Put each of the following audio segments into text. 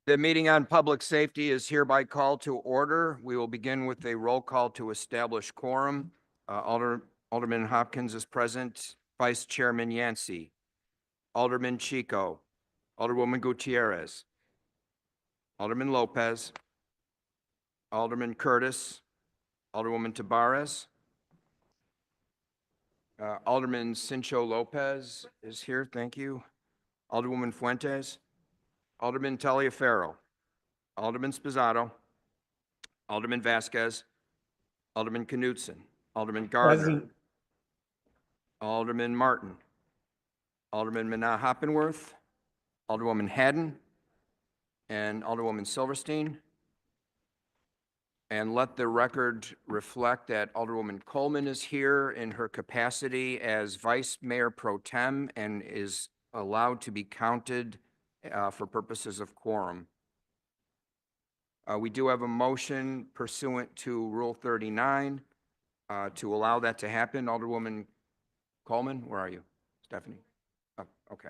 The meeting on public safety is hereby called to order. We will begin with a roll call to establish quorum. Alderman Hopkins is present, Vice Chairman Yancey, Alderman Chico, Alderwoman Gutierrez, Alderman Lopez, Alderman Curtis, Alderwoman Tabarez, Alderman Cincho Lopez is here, thank you. Alderwoman Fuentes, Alderman Taliaferro, Alderman Spizzato, Alderman Vasquez, Alderman Knudsen, Alderman Gardner, Present. Alderman Martin, Alderman Mana Hoppenworth, Alderwoman Haddon, and Alderwoman Silverstein. And let the record reflect that Alderwoman Coleman is here in her capacity as Vice Mayor Pro Tem and is allowed to be counted for purposes of quorum. We do have a motion pursuant to Rule 39 to allow that to happen. Alderwoman Coleman, where are you? Stephanie? Oh, okay.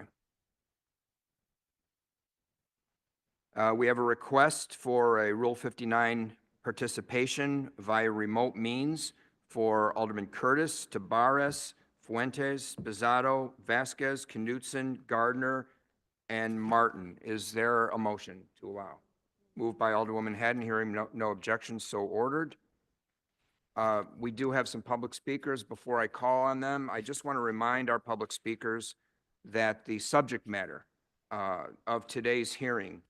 We have a request for a Rule 59 participation via remote means for Alderman Curtis, Tabarez, Fuentes, Spizzato, Vasquez, Knudsen, Gardner, and Martin. Is there a motion to allow? Moved by Alderwoman Haddon, hearing no objections, so ordered. We do have some public speakers. Before I call on them, I just want to remind our public speakers that the subject matter of today's hearing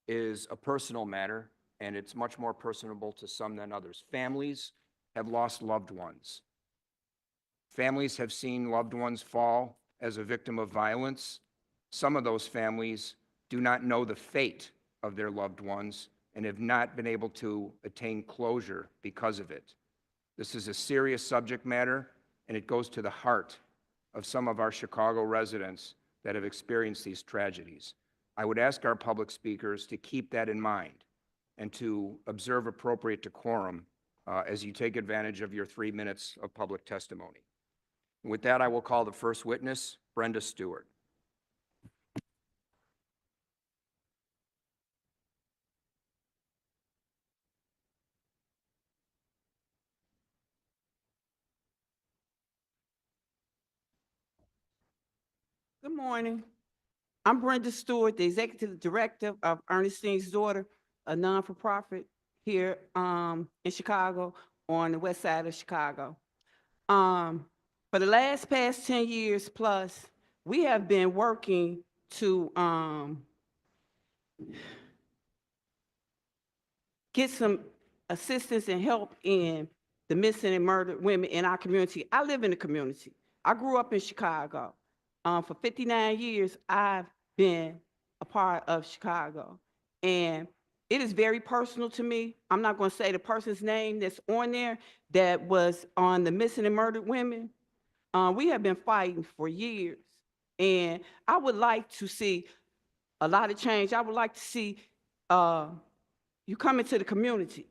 is a personal matter, and it's much more personable to some than others. Families have lost loved ones. Families have seen loved ones fall as a victim of violence. Some of those families do not know the fate of their loved ones and have not been able to attain closure because of it. This is a serious subject matter, and it goes to the heart of some of our Chicago residents that have experienced these tragedies. I would ask our public speakers to keep that in mind and to observe appropriate decorum as you take advantage of your 3 minutes of public testimony. With that, I will call the first witness, Brenda Stewart. Good morning. I'm Brenda Stewart, the Executive Director of Ernestine's Daughter, a non-for-profit here in Chicago, on the west side of Chicago. For the past 10 years plus, we have been working to get some assistance and help in the missing and murdered women in our community. I live in the community. I grew up in Chicago. For 59 years, I've been a part of Chicago, and it is very personal to me. I'm not going to say the person's name that's on there that was on the missing and murdered women. We have been fighting for years, and I would like to see a lot of change. I would like to see you come into the community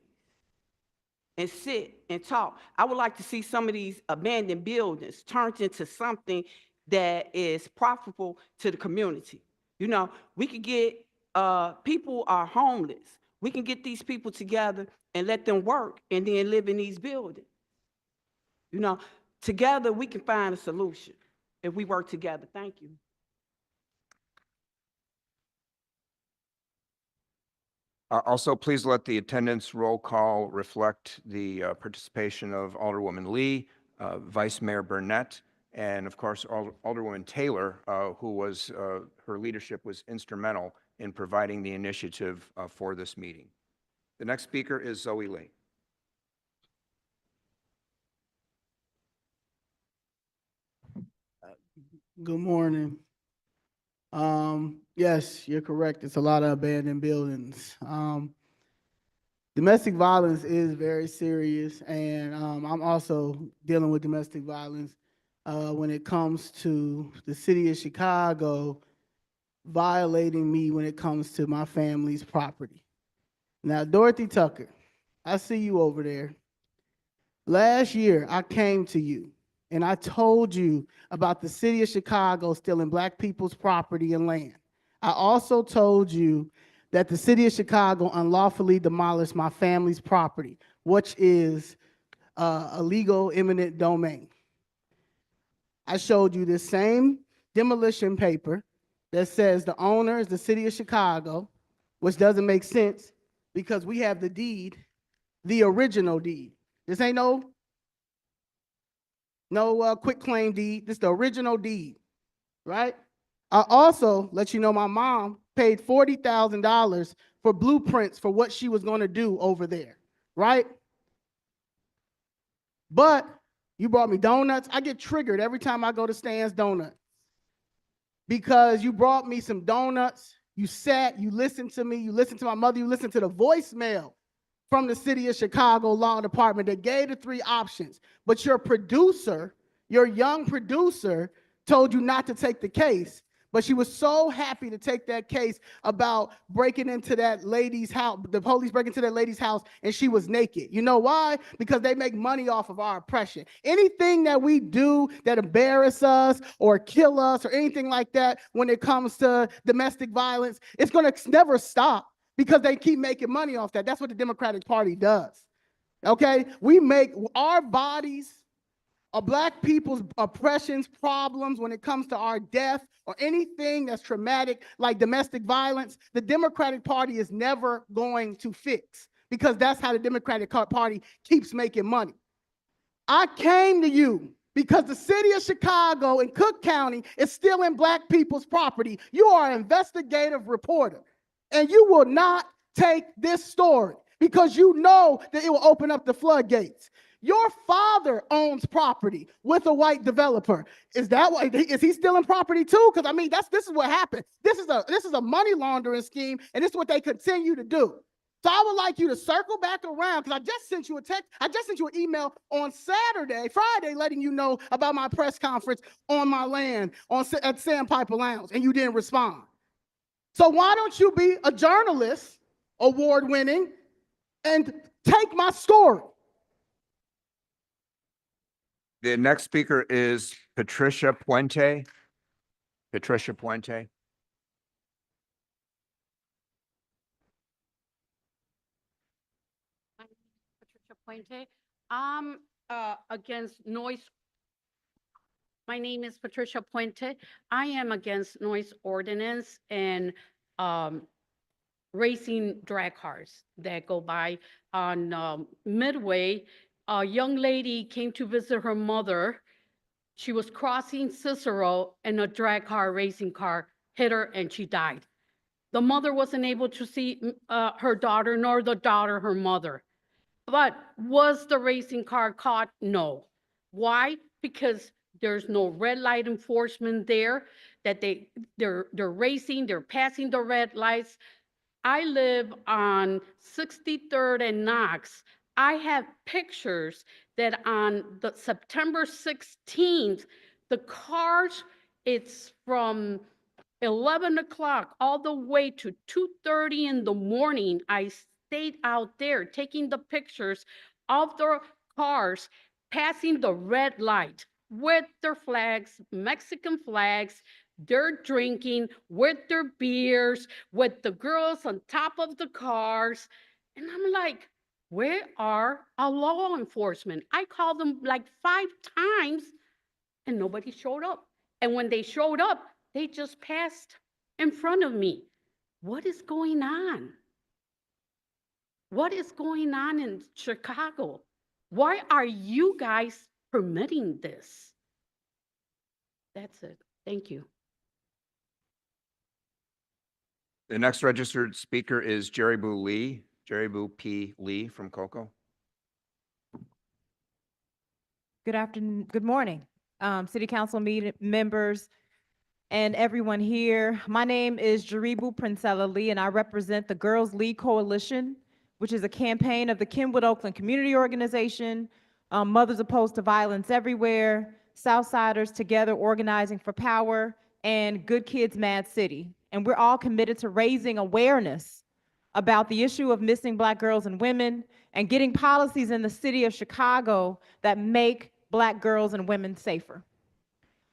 and sit and talk. I would like to see some of these abandoned buildings turned into something that is profitable to the community. You know, we could get, people are homeless. We can get these people together and let them work and then live in these buildings. You know, together we can find a solution if we work together. Thank you. Also, please let the attendance roll call reflect the participation of Alderwoman Lee, Vice Mayor Burnett, and of course, Alderwoman Taylor, who was, her leadership was instrumental in providing the initiative for this meeting. The next speaker is Zoe Lee. Good morning. Yes, you're correct. It's a lot of abandoned buildings. Domestic violence is very serious, and I'm also dealing with domestic violence when it comes to the city of Chicago violating me when it comes to my family's property. Now, Dorothy Tucker, I see you over there. Last year, I came to you and I told you about the city of Chicago stealing Black people's property and land. I also told you that the city of Chicago unlawfully demolished my family's property, which is a legal eminent domain. I showed you this same demolition paper that says the owner is the city of Chicago, which doesn't make sense because we have the deed, the original deed. This ain't no quick claim deed. This is the original deed, right? I also let you know my mom paid $40,000 for blueprints for what she was going to do over there, right? But you brought me donuts. I get triggered every time I go to Stan's Donuts because you brought me some donuts. You sat, you listened to me, you listened to my mother, you listened to the voicemail from the city of Chicago Law Department that gave the 3 options. But your producer, your young producer, told you not to take the case. But she was so happy to take that case about breaking into that lady's house, the police breaking into that lady's house, and she was naked. You know why? Because they make money off of our oppression. Anything that we do that embarrass us or kill us or anything like that when it comes to domestic violence, it's going to never stop because they keep making money off that. That's what the Democratic Party does. Okay? We make our bodies, Black people's oppressions, problems when it comes to our death or anything that's traumatic like domestic violence, the Democratic Party is never going to fix because that's how the Democratic Party keeps making money. I came to you because the city of Chicago and Cook County is still in Black people's property. You are an investigative reporter, and you will not take this story because you know that it will open up the floodgates. Your father owns property with a white developer. Is he stealing property too? Because I mean, this is what happened. This is a money laundering scheme, and this is what they continue to do. So I would like you to circle back around because I just sent you a text. I just sent you an email on Friday, letting you know about my press conference on my land at Sandpiper Lounge, and you didn't respond. So why don't you be a journalist, award-winning, and take my story? The next speaker is Patricia Puente. Patricia Puente. My name is Patricia Puente. I'm against noise. My name is Patricia Puente. I am against noise ordinance and racing drag cars that go by on Midway. A young lady came to visit her mother. She was crossing Cicero and a drag car, racing car, hit her and she died. The mother wasn't able to see her daughter, nor the daughter her mother. But was the racing car caught? No. Why? Because there's no red light enforcement there, that they're racing, they're passing the red lights. I live on 63rd and Knox. I have pictures that on the September 16th, the cars, it's from 11 o'clock all the way to 2:30 in the morning. I stayed out there taking the pictures of the cars passing the red light with their flags, Mexican flags. They're drinking with their beers, with the girls on top of the cars. And I'm like, where are our law enforcement? I called them like 5 times and nobody showed up. And when they showed up, they just passed in front of me. What is going on? What is going on in Chicago? Why are you guys permitting this? That's it. Thank you. The next registered speaker is Jerry Boo Lee, Jerry Boo P. Lee from Cocoa. Good afternoon, good morning, City Council members and everyone here. My name is Jaribu Princella Lee, and I represent the Girls Lead Coalition, which is a campaign of the Kenwood Oakland Community Organization, Mothers Opposed to Violence Everywhere, Southsiders Together Organizing for Power, and Good Kids Mad City. And we're all committed to raising awareness about the issue of missing Black girls and women and getting policies in the city of Chicago that make Black girls and women safer.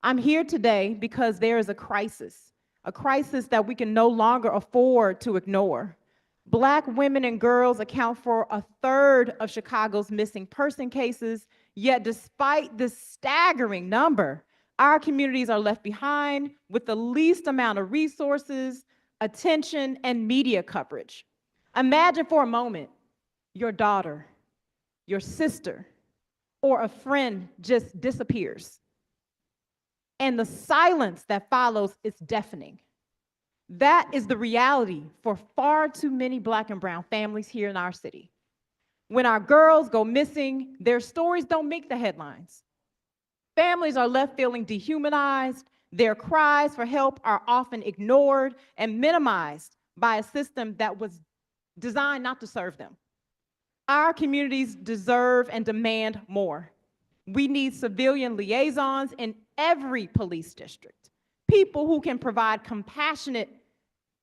I'm here today because there is a crisis a crisis that we can no longer afford to ignore. Black women and girls account for 1/3 of Chicago's missing person cases, yet despite this staggering number, our communities are left behind with the least amount of resources, attention, and media coverage. Imagine for a moment your daughter, your sister, or a friend just disappears. And the silence that follows is deafening. That is the reality for far too many Black and brown families here in our city. When our girls go missing, their stories don't make the headlines. Families are left feeling dehumanized. Their cries for help are often ignored and minimized by a system that was designed not to serve them. Our communities deserve and demand more. We need civilian liaisons in every police district, people who can provide compassionate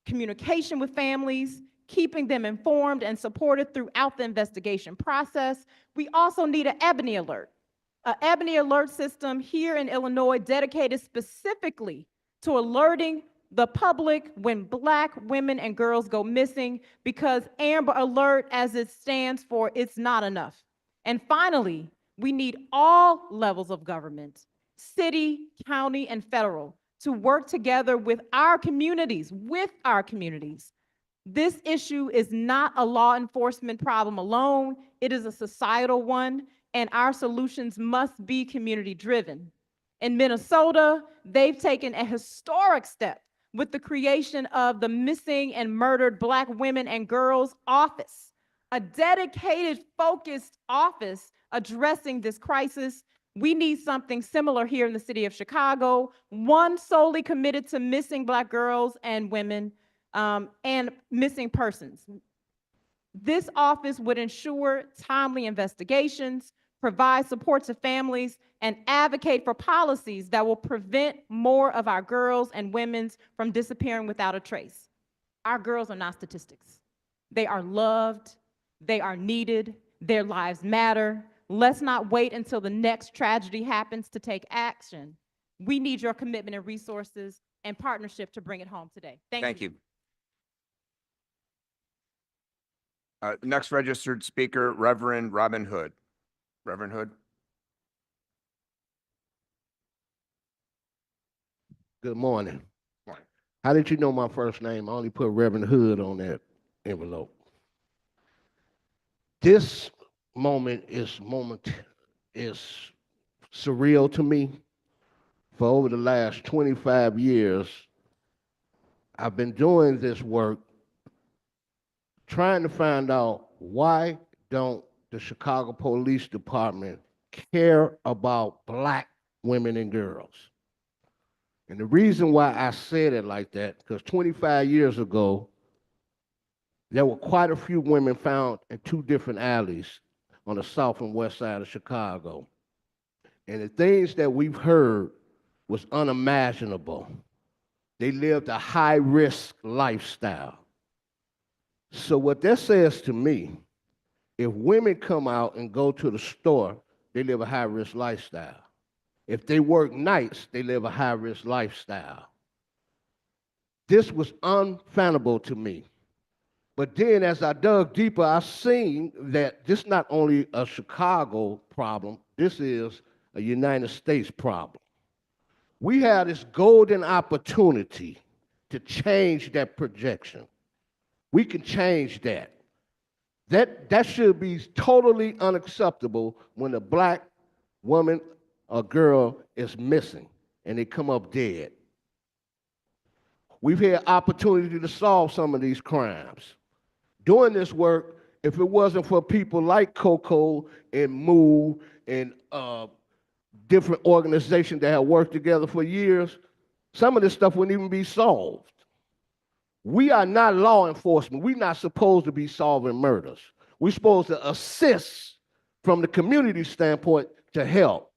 communication with families, keeping them informed and supported throughout the investigation process. We also need an Ebony Alert, system here in Illinois dedicated specifically to alerting the public when Black women and girls go missing, because Amber Alert, as it stands for, it's not enough. And finally, we need all levels of government, city, county, and federal, to work together with our communities, This issue is not a law enforcement problem alone. It is a societal one, and our solutions must be community-driven. In Minnesota, they've taken a historic step with the creation of the Missing and Murdered Black Women and Girls Office, a dedicated, focused office addressing this crisis. We need something similar here in the city of Chicago, one solely committed to missing Black girls and women and missing persons. This office would ensure timely investigations, provide support to families, and advocate for policies that will prevent more of our girls and women from disappearing without a trace. Our girls are not statistics. They are loved, they are needed, their lives matter. Let's not wait until the next tragedy happens to take action. We need your commitment and resources and partnership to bring it home today. Thank you. Next registered speaker, Reverend Robin Hood. Reverend Hood. Good morning. Morning. How did you know my first name? I only put Reverend Hood on that envelope. This moment is surreal to me. For over the last 25 years, I've been doing this work trying to find out why don't the Chicago Police Department care about Black women and girls. And the reason why I said it like that, because 25 years ago, there were quite a few women found in 2 different alleys on the south and west side of Chicago. And the things that we've heard was unimaginable. They lived a high-risk lifestyle. So what that says to me, if women come out and go to the store, they live a high-risk lifestyle. If they work nights, they live a high-risk lifestyle. This was unfathomable to me. But then as I dug deeper, I seen that this is not only a Chicago problem, this is a United States problem. We have this golden opportunity to change that projection. We can change that. That should be totally unacceptable when a Black woman or girl is missing and they come up dead. We've had opportunity to solve some of these crimes. Doing this work, if it wasn't for people like Coco and Moo and different organizations that have worked together for years, some of this stuff wouldn't even be solved. We are not law enforcement. We're not supposed to be solving murders. We're supposed to assist from the community standpoint to help.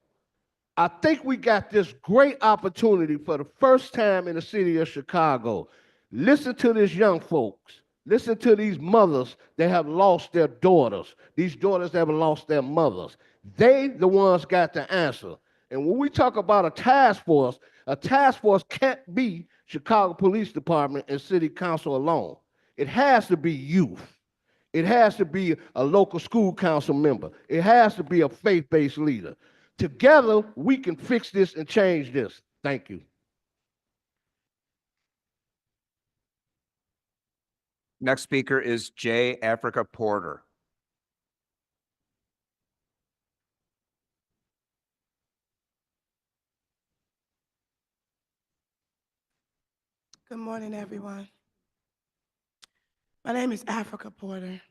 I think we got this great opportunity for the first time in the city of Chicago. Listen to these young folks. Listen to these mothers that have lost their daughters. These daughters that have lost their mothers. They, the ones, got the answer. And when we talk about a task force can't be Chicago Police Department and City Council alone. It has to be youth. It has to be a local school council member. It has to be a faith-based leader. Together, we can fix this and change this. Thank you. Next speaker is J. Africa Porter. Good morning, everyone. My name is Africa Porter.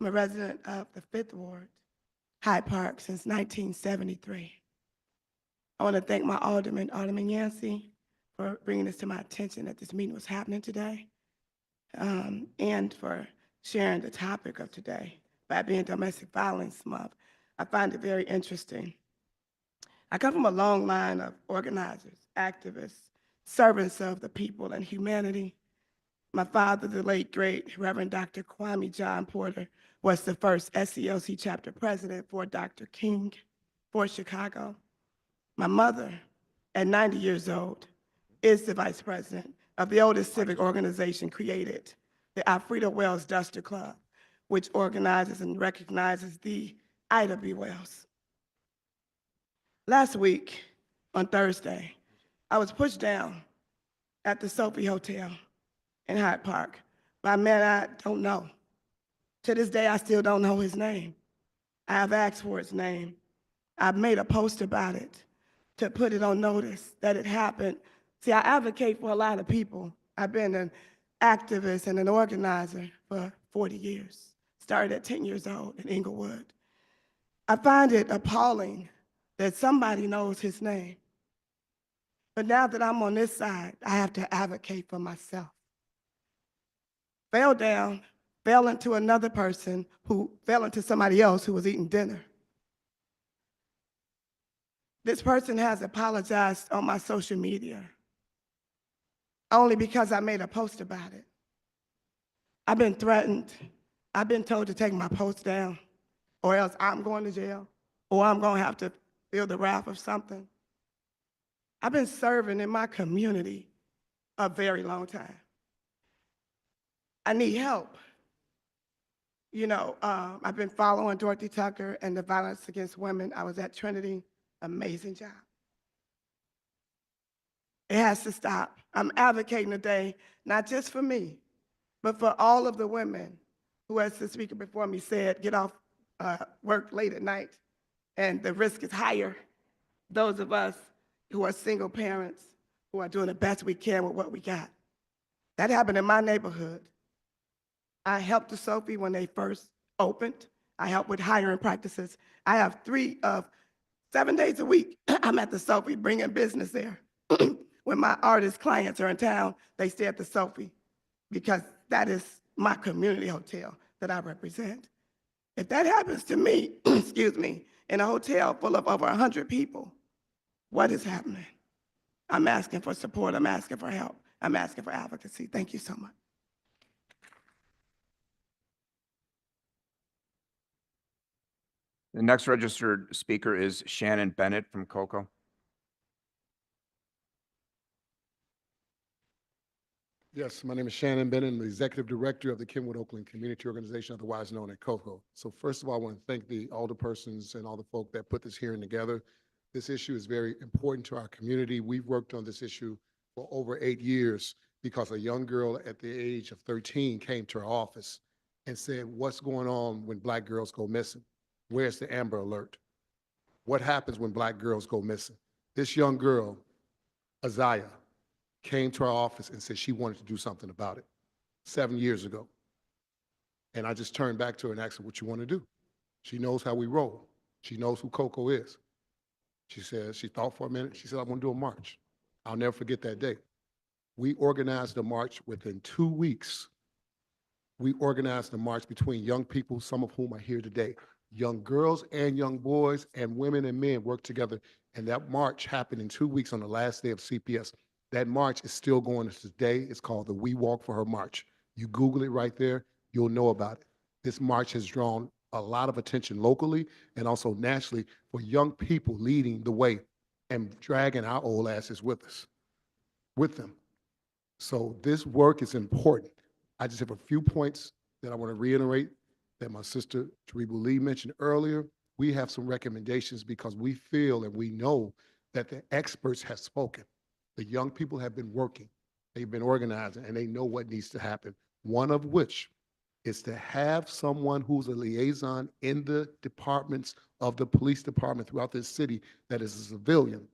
I'm a resident of the 5th Ward, Hyde Park, since 1973. I want to thank my Alderman Yancey, for bringing this to my attention that this meeting was happening today, and for sharing the topic of today by being Domestic Violence Month. I find it very interesting. I come from a long line of organizers, activists, servants of the people and humanity. My father, the late, great Reverend Dr. Kwame John Porter, was the first SCLC chapter president for Dr. King for Chicago. My mother, at 90 years old, is the vice president of the oldest civic organization created, the Alfreda Wells Duster Club, which organizes and recognizes the Ida B. Wells. Last week, on Thursday, I was pushed down at the Sophie Hotel in Hyde Park by a man I don't know. To this day, I still don't know his name. I have asked for his name. I've made a post about it to put it on notice that it happened. See, I advocate for a lot of people. I've been an activist and an organizer for 40 years. Started at 10 years old in Inglewood. I find it appalling that somebody knows his name. But now that I'm on this side, I have to advocate for myself. Fell down, fell into another person who fell into somebody else who was eating dinner. This person has apologized on my social media only because I made a post about it. I've been threatened. I've been told to take my post down, or else I'm going to jail, or I'm going to have to feel the wrath of something. I've been serving in my community a very long time. I need help. You know, I've been following Dorothy Tucker and the violence against women. I was at Trinity, amazing job. It has to stop. I'm advocating today, not just for me, but for all of the women who, as the speaker before me said, get off work late at night, and the risk is higher. Those of us who are single parents, who are doing the best we can with what we got. That happened in my neighborhood. I helped the Sophie when they first opened. I helped with hiring practices. I have 7 days a week, I'm at the Sophie bringing business there. When my artist clients are in town, they stay at the Sophie because that is my community hotel that I represent. If that happens to me, excuse me, in a hotel full of over 100 people, what is happening? I'm asking for support, I'm asking for help, I'm asking for advocacy. Thank you so much. The next registered speaker is Shannon Bennett from Cocoa. Yes, my name is Shannon Bennett. I'm the Executive Director of the Kenwood Oakland Community Organization, otherwise known as COCO. So first of all, I want to thank the alderpersons and all the folk that put this hearing together. This issue is very important to our community. We've worked on this issue for over 8 years because a young girl at the age of 13 came to our office and said, what's going on when Black girls go missing? Where's the Amber Alert? What happens when Black girls go missing? This young girl, Isaiah, came to our office and said she wanted to do something about it 7 years ago. And I just turned back to her and asked her, what you want to do? She knows how we roll. She knows who Coco is. She said, she thought for a minute. She said, I want to do a march. I'll never forget that day. We organized a march within 2 weeks. We organized a march between young people, some of whom are here today. Young girls and young boys and women and men worked together. And that march happened in 2 weeks on the last day of CPS. That march is still going to today. It's called the We Walk for Her March. You Google it right there, you'll know about it. This march has drawn a lot of attention locally and also nationally for young people leading the way and dragging our old asses with us, with them. So this work is important. I just have a few points that I want to reiterate that my sister Taribu Lee mentioned earlier. We have some recommendations because we feel and we know that the experts have spoken. The young people have been working, they've been organizing, and they know what needs to happen. One of which is to have someone who's a liaison in the departments of the police department throughout this city that is a civilian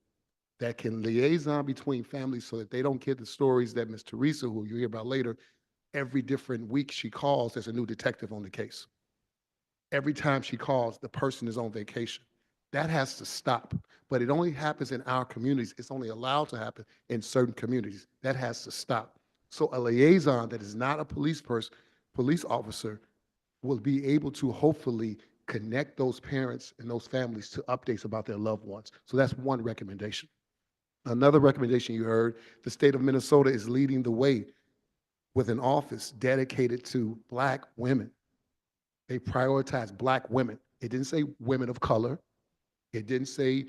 that can liaison between families so that they don't get the stories that Ms. Teresa, who you'll hear about later, every different week she calls, there's a new detective on the case. Every time she calls, the person is on vacation. That has to stop. But it only happens in our communities. It's only allowed to happen in certain communities. That has to stop. So a liaison that is not a police officer will be able to hopefully connect those parents and those families to updates about their loved ones. So that's one recommendation. Another recommendation you heard, the state of Minnesota is leading the way with an office dedicated to Black women. They prioritize Black women. It didn't say women of color. It didn't say,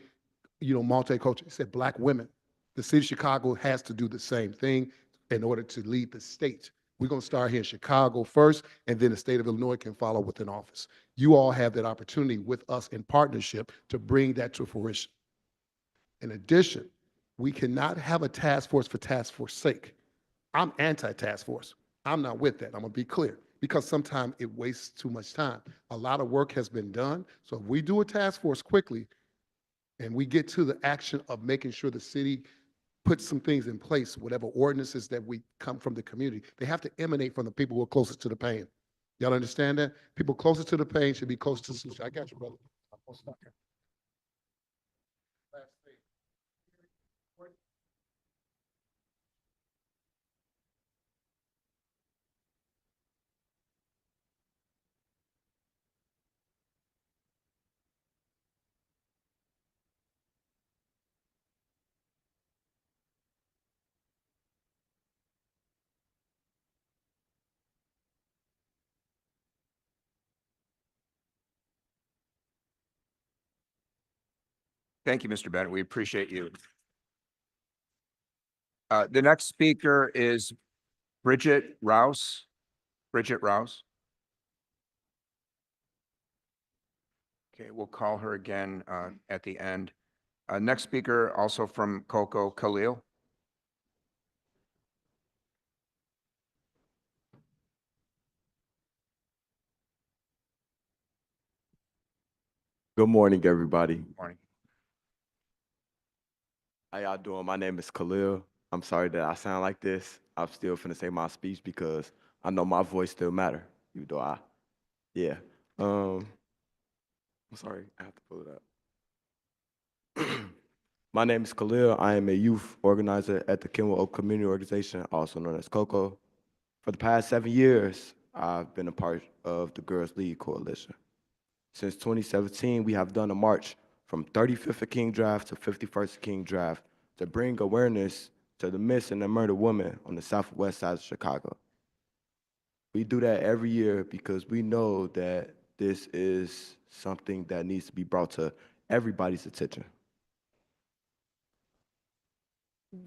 multicultural. It said Black women. The city of Chicago has to do the same thing in order to lead the state. We're going to start here in Chicago first, and then the state of Illinois can follow with an office. You all have that opportunity with us in partnership to bring that to fruition. In addition, we cannot have a task force for task force sake. I'm anti-task force. I'm not with that. I'm going to be clear, because sometimes it wastes too much time. A lot of work has been done. So if we do a task force quickly and we get to the action of making sure the city puts some things in place, whatever ordinances that we come from the community, they have to emanate from the people who are closest to the pain. Y'all understand that? People closest to the pain should be close to the solution. I got you, brother. I'm gonna stop here. Last thing. Thank you, Mr. Bennett. We appreciate you. The next speaker is Bridget Rouse. Bridget Rouse. Okay, we'll call her again at the end. Next speaker, also from Cocoa, Khalil. Good morning, everybody. Morning. How y'all doing? My name is Khalil. I'm sorry that I sound like this. I'm still finna say my speech because I know my voice still matter, even though I'm sorry, I have to pull it up. My name is Khalil. I am a youth organizer at the Kenwood Oak Community Organization, also known as COCO. For the past 7 years, I've been a part of the Girls League Coalition. Since 2017, we have done a march from 35th and King Drive to 51st and King Drive to bring awareness to the missing and murdered women on the southwest side of Chicago. We do that every year because we know that this is something that needs to be brought to everybody's attention.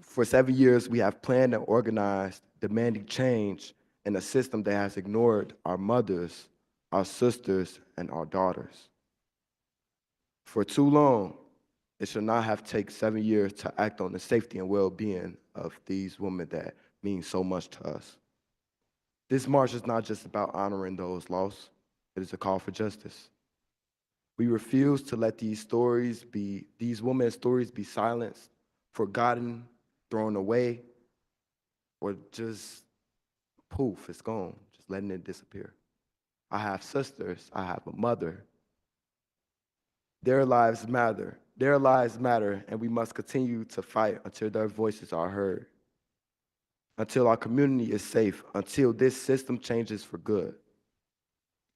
For 7 years, we have planned and organized, demanding change in a system that has ignored our mothers, our sisters, and our daughters. For too long, it should not have taken 7 years to act on the safety and well-being of these women that mean so much to us. This march is not just about honoring those lost, it is a call for justice. We refuse to let these women's stories be silenced, forgotten, thrown away, or just poof, it's gone, just letting it disappear. I have sisters, I have a mother. Their lives matter, and we must continue to fight until their voices are heard, until our community is safe, until this system changes for good.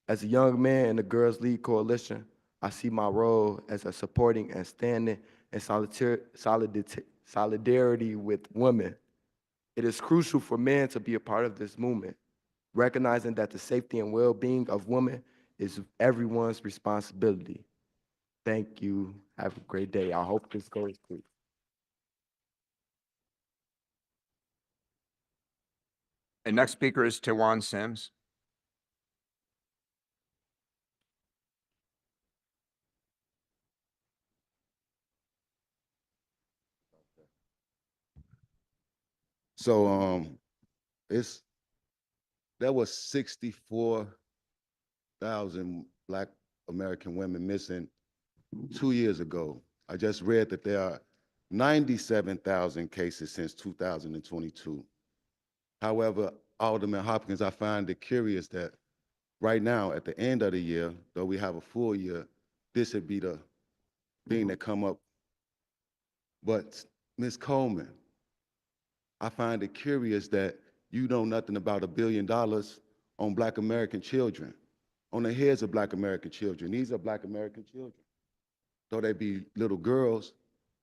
As a young man in the Girls League Coalition, I see my role as a supporting and standing in solidarity with women. It is crucial for men to be a part of this movement, recognizing that the safety and well-being of women is everyone's responsibility. Thank you, Have a great day. I hope this goes through. The next speaker is Tawan Sims. So there was 64,000 Black American women missing 2 years ago. I just read that there are 97,000 cases since 2022. However, Alderman Hopkins, I find it curious that right now, at the end of the year, though we have a full year, this would be the thing that come up. But Ms. Coleman, I find it curious that you know nothing about $1 billion on Black American children, on the heads of Black American children. These are Black American children. Though they be little girls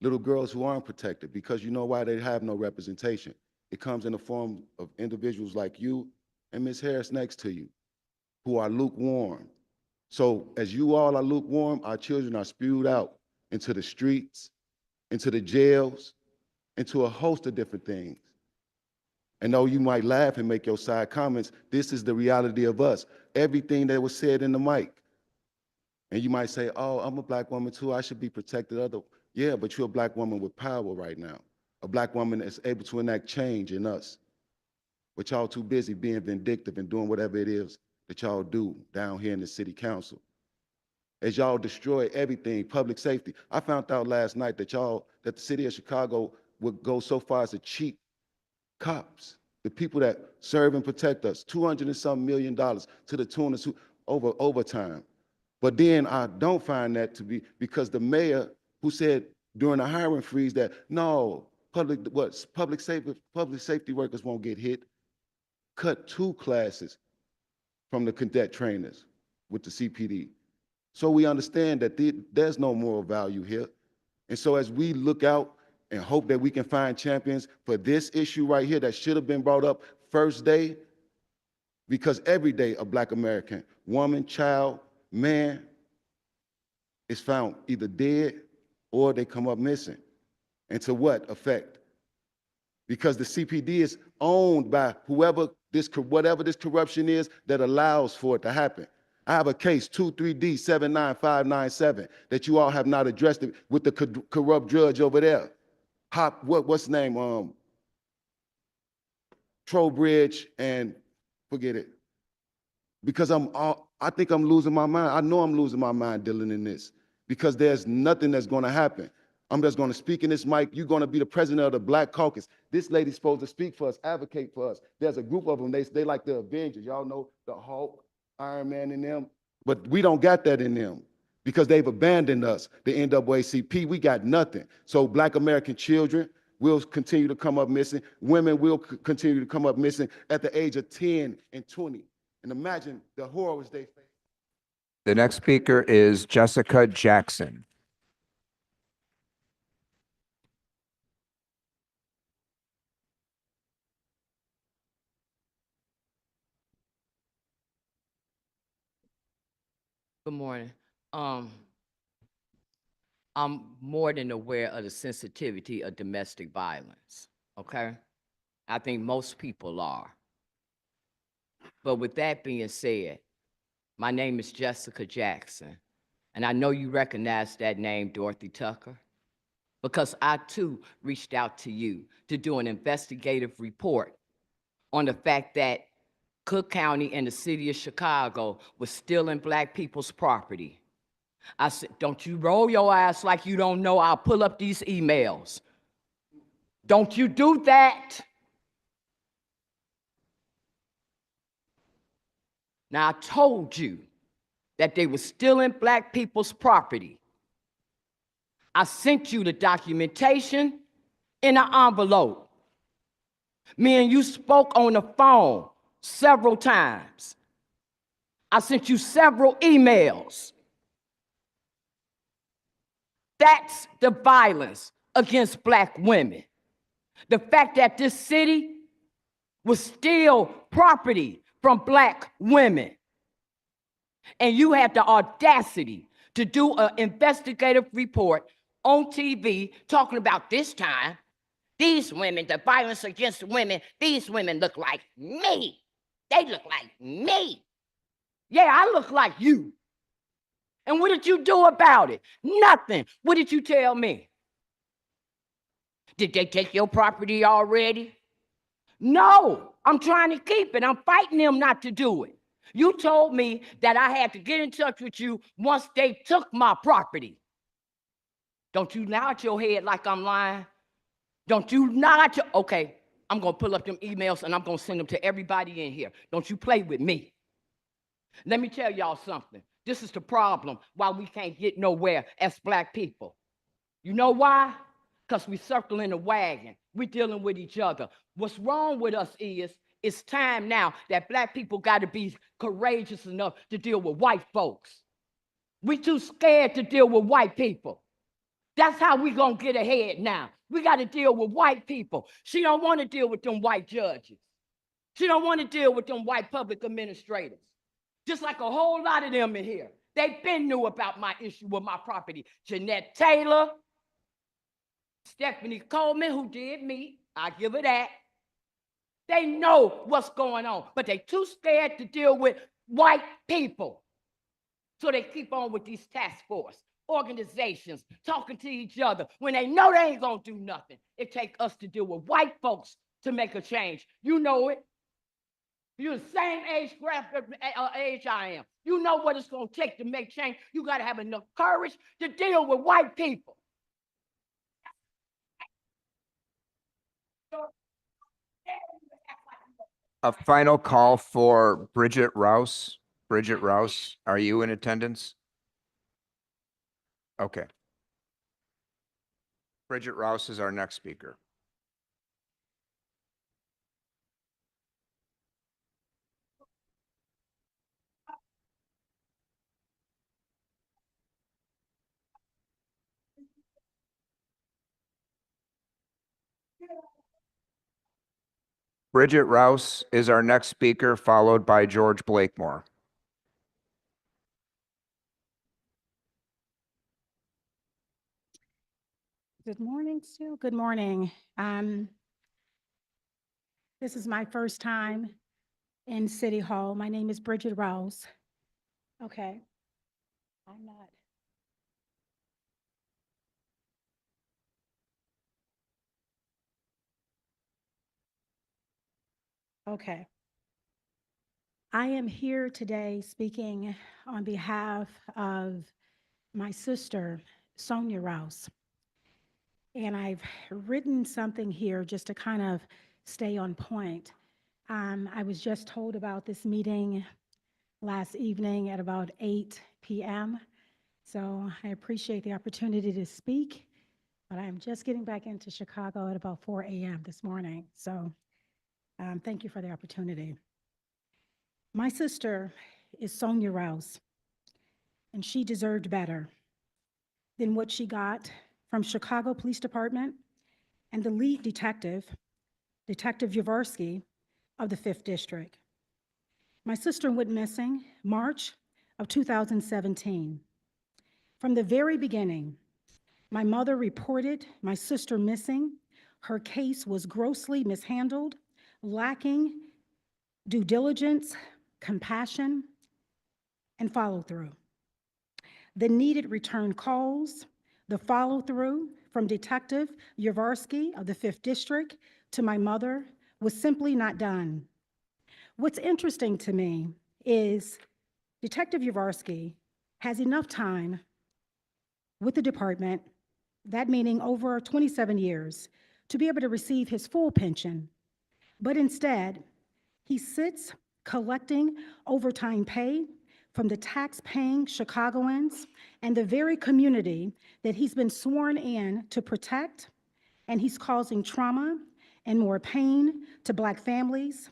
who aren't protected, because you know why? They have no representation. It comes in the form of individuals like you and Ms. Harris next to you, who are lukewarm. So as you all are lukewarm, our children are spewed out into the streets, into the jails, into a host of different things. And though you might laugh and make your side comments, this is the reality of us. Everything that was said in the mic. And you might say, oh, I'm a Black woman too, I should be protected. Yeah, but you're a Black woman with power right now. A Black woman that's able to enact change in us. But y'all too busy being vindictive and doing whatever it is that y'all do down here in the city council. As y'all destroy everything, public safety. I found out last night that the city of Chicago would go so far as to cheat cops, the people that serve and protect us, $200 and some million to the tune of over overtime. But then I don't find that to be, because the mayor who said during the hiring freeze that no, public safety workers won't get hit, cut 2 classes from the cadet trainers with the CPD. So we understand that there's no moral value here. And so as we look out and hope that we can find champions for this issue right here that should have been brought up first day, because every day a Black American woman, child, man is found either dead or they come up missing. And to what effect? Because the CPD is owned by whatever this corruption is that allows for it to happen. I have a case, 23D 79597, that you all have not addressed it with the corrupt judge over there. What's the name? Trowbridge and forget it. Because I think I'm losing my mind. I know I'm losing my mind dealing in this, because there's nothing that's going to happen. I'm just going to speak in this mic. You're going to be the president of the Black Caucus. This lady's supposed to speak for us, advocate for us. There's a group of them. They like the Avengers. Y'all know the Hulk, Iron Man in them. But we don't got that in them, because they've abandoned us. The NAACP, we got nothing. So Black American children will continue to come up missing. Women will continue to come up missing at the age of 10 and 20. And imagine the horrors they face. The next speaker is Jessica Jackson. Good morning. I'm more than aware of the sensitivity of domestic violence, okay? I think most people are. But with that being said, my name is Jessica Jackson, and I know you recognize that name, Dorothy Tucker, because I too reached out to you to do an investigative report on the fact that Cook County and the city of Chicago was stealing Black people's property. I said, don't you roll your ass like you don't know. I'll pull up these emails. Don't you do that. Now, I told you that they were stealing Black people's property. I sent you the documentation in an envelope. Me and you spoke on the phone several times. I sent you several emails. That's the violence against Black women. The fact that this city will steal property from Black women. And you had the audacity to do an investigative report on TV talking about this time, these women, the violence against women, these women look like me. They look like me. Yeah, I look like you. And what did you do about it? Nothing. What did you tell me? Did they take your property already? No, I'm trying to keep it. I'm fighting them not to do it. You told me that I had to get in touch with you once they took my property. Don't you nod your head like I'm lying? Don't you nod your, okay, I'm gonna pull up them emails and I'm gonna send them to everybody in here. Don't you play with me. Let me tell y'all something. This is the problem why we can't get nowhere as Black people. You know why? Because we circling the wagon. We're dealing with each other. What's wrong with us is, it's time now that Black people got to be courageous enough to deal with white folks. We too scared to deal with white people. That's how we gonna get ahead now. We got to deal with white people. She don't want to deal with them white judges. She don't want to deal with them white public administrators. Just like a whole lot of them in here. They've been knew about my issue with my property. Jeanette Taylor, Stephanie Coleman, who did me, I give her that. They know what's going on, but they too scared to deal with white people. So they keep on with these task force organizations, talking to each other when they know they ain't gonna do nothing. It take us to deal with white folks to make a change. You know it. You're the same age I am. You know what it's gonna take to make change. You gotta have enough courage to deal with white people. A final call for Bridget Rouse. Bridget Rouse, are you in attendance? Okay. Bridget Rouse is our next speaker. Bridget Rouse is our next speaker, followed by George Blakemore. Good morning, Sue. Good morning. This is my first time in City Hall. My name is Bridget Rouse. Okay. I'm not. Okay. I am here today speaking on behalf of my sister, Sonia Rouse. And I've written something here just to kind of stay on point. I was just told about this meeting last evening at about 8 p.m. So I appreciate the opportunity to speak, but I'm just getting back into Chicago at about 4 a.m. this morning. So thank you for the opportunity. My sister is Sonia Rouse, and she deserved better than what she got from Chicago Police Department and the lead detective, Detective Yavarski of the 5th District. My sister went missing March of 2017. From the very beginning, my mother reported my sister missing. Her case was grossly mishandled, lacking due diligence, compassion, and follow-through. The needed return calls, the follow-through from Detective Yavarski of the 5th District to my mother was simply not done. What's interesting to me is Detective Yavarski has enough time with the department, that meaning over 27 years, to be able to receive his full pension. But instead, he sits collecting overtime pay from the tax-paying Chicagoans and the very community that he's been sworn in to protect, and he's causing trauma and more pain to Black families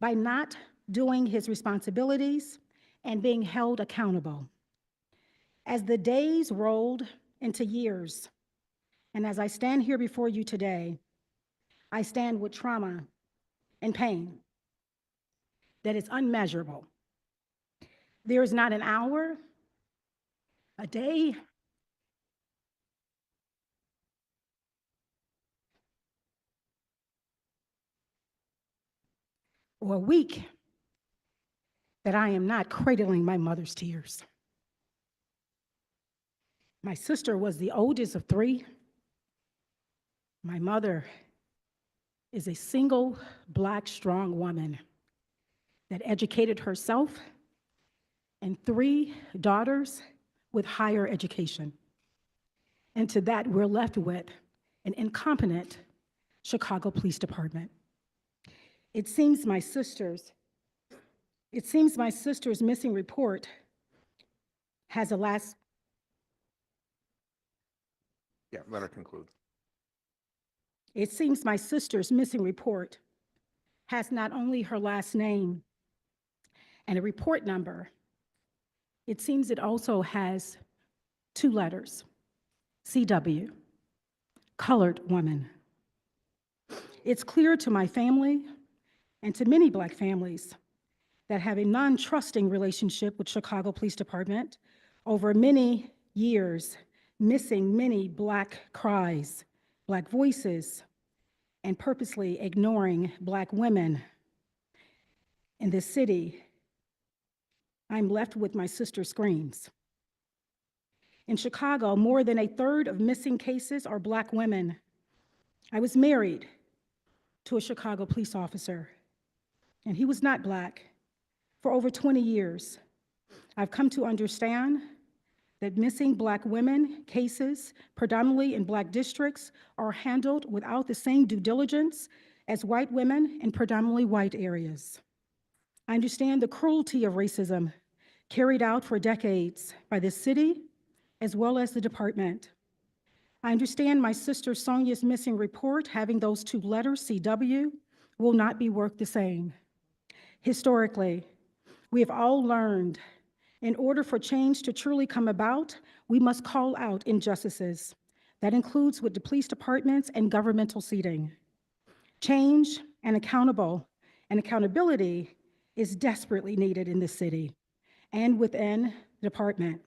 by not doing his responsibilities and being held accountable. As the days rolled into years, and as I stand here before you today, I stand with trauma and pain that is unmeasurable. There is not an hour, a day or a week that I am not cradling my mother's tears. My sister was the oldest of three. My mother is a single, Black, strong woman that educated herself and three daughters with higher education. And to that, we're left with an incompetent Chicago Police Department. It seems my sister's missing report has a last. Yeah, let her conclude. It seems my sister's missing report has not only her last name and a report number, it seems it also has two letters, CW, colored woman. It's clear to my family and to many Black families that have a non-trusting relationship with Chicago Police Department over many years, missing many Black cries, Black voices, and purposely ignoring Black women in this city. I'm left with my sister's screams. In Chicago, more than a third of missing cases are Black women. I was married to a Chicago police officer, and he was not Black. For over 20 years, I've come to understand that missing Black women cases, predominantly in Black districts, are handled without the same due diligence as white women in predominantly white areas. I understand the cruelty of racism carried out for decades by the city as well as the department. I understand my sister Sonia's missing report, having those two letters, CW, will not be worth the same. Historically, we have all learned in order for change to truly come about, we must call out injustices. That includes with the police departments and governmental seating. Change and accountability is desperately needed in this city and within the department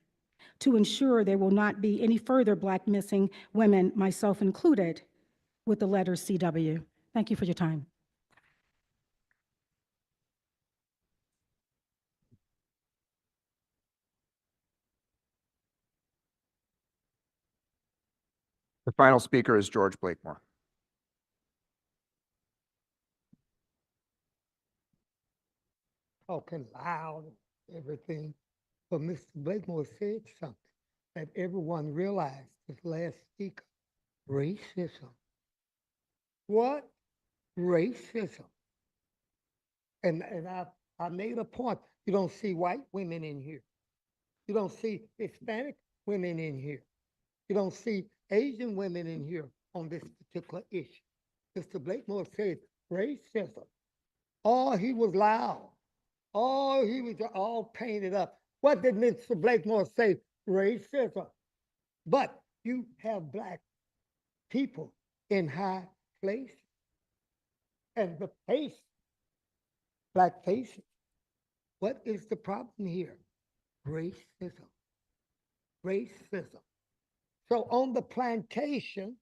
to ensure there will not be any further Black missing women, myself included, with the letter CW. Thank you for your time. The final speaker is George Blakemore. Talking loud, everything. But Mr. Blakemore said something that everyone realized, this last speaker, racism. What? Racism. And I made a point. You don't see white women in here. You don't see Hispanic women in here. You don't see Asian women in here on this particular issue. Mr. Blakemore said racism. Oh, he was loud. Oh, he was all painted up. What did Mr. Blakemore say? Racism. But you have Black people in high places. And the face, Black faces. What is the problem here? Racism. Racism. So on the plantation,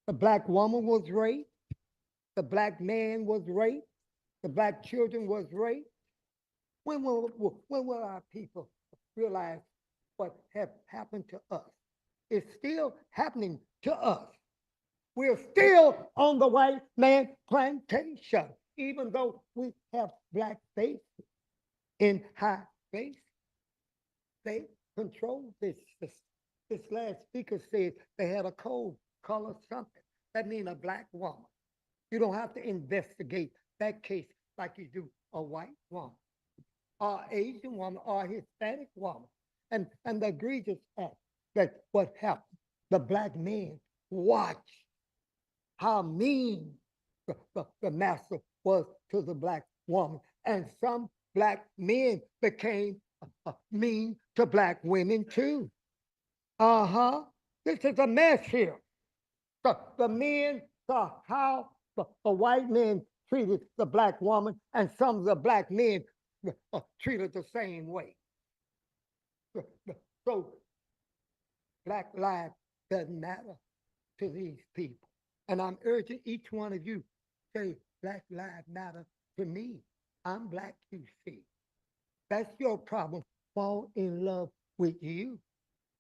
the Black woman was raped, the Black man was raped, the Black children was raped. When will our people realize what have happened to us? It's still happening to us. We're still on the white man plantation, even though we have Black faces in high places. They control this system. This last speaker said they had a code color something. That means a Black woman. You don't have to investigate that case like you do a white woman, or Asian woman, or Hispanic woman. And the egregious act that what happened, the Black man watched how mean the master was to the Black woman. And some Black men became mean to Black women too. This is a mess here. The men saw how the white men treated the Black woman, and some of the Black men treated the same way. So Black lives doesn't matter to these people. And I'm urging each one of you, say, Black lives matter to me. I'm Black, you see. That's your problem. Fall in love with you.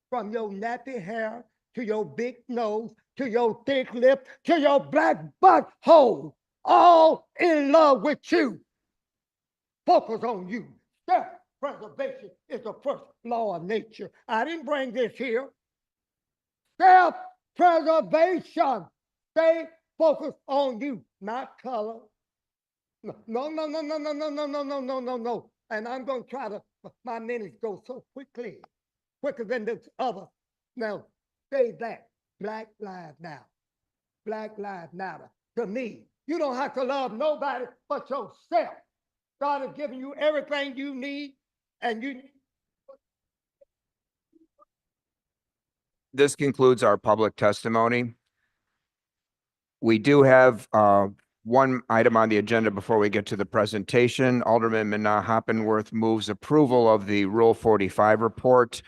From your nappy hair to your big nose to your thick lip to your black butthole, all in love with you. Focus on you. Self-preservation is the first law of nature. I didn't bring this here. Self-preservation. Stay focused on you, not color. No, no, no, no, no, no, no, no, no, no, no, no, no. And I'm going to try to, my minutes go so quickly, quicker than the other. Now, say that. Black lives matter. Black lives matter. To me, you don't have to love nobody but yourself. God has given you everything you need, and you. This concludes our public testimony. We do have one item on the agenda before we get to the presentation. Alderman Minna Hoppenworth moves approval of the Rule 45 report.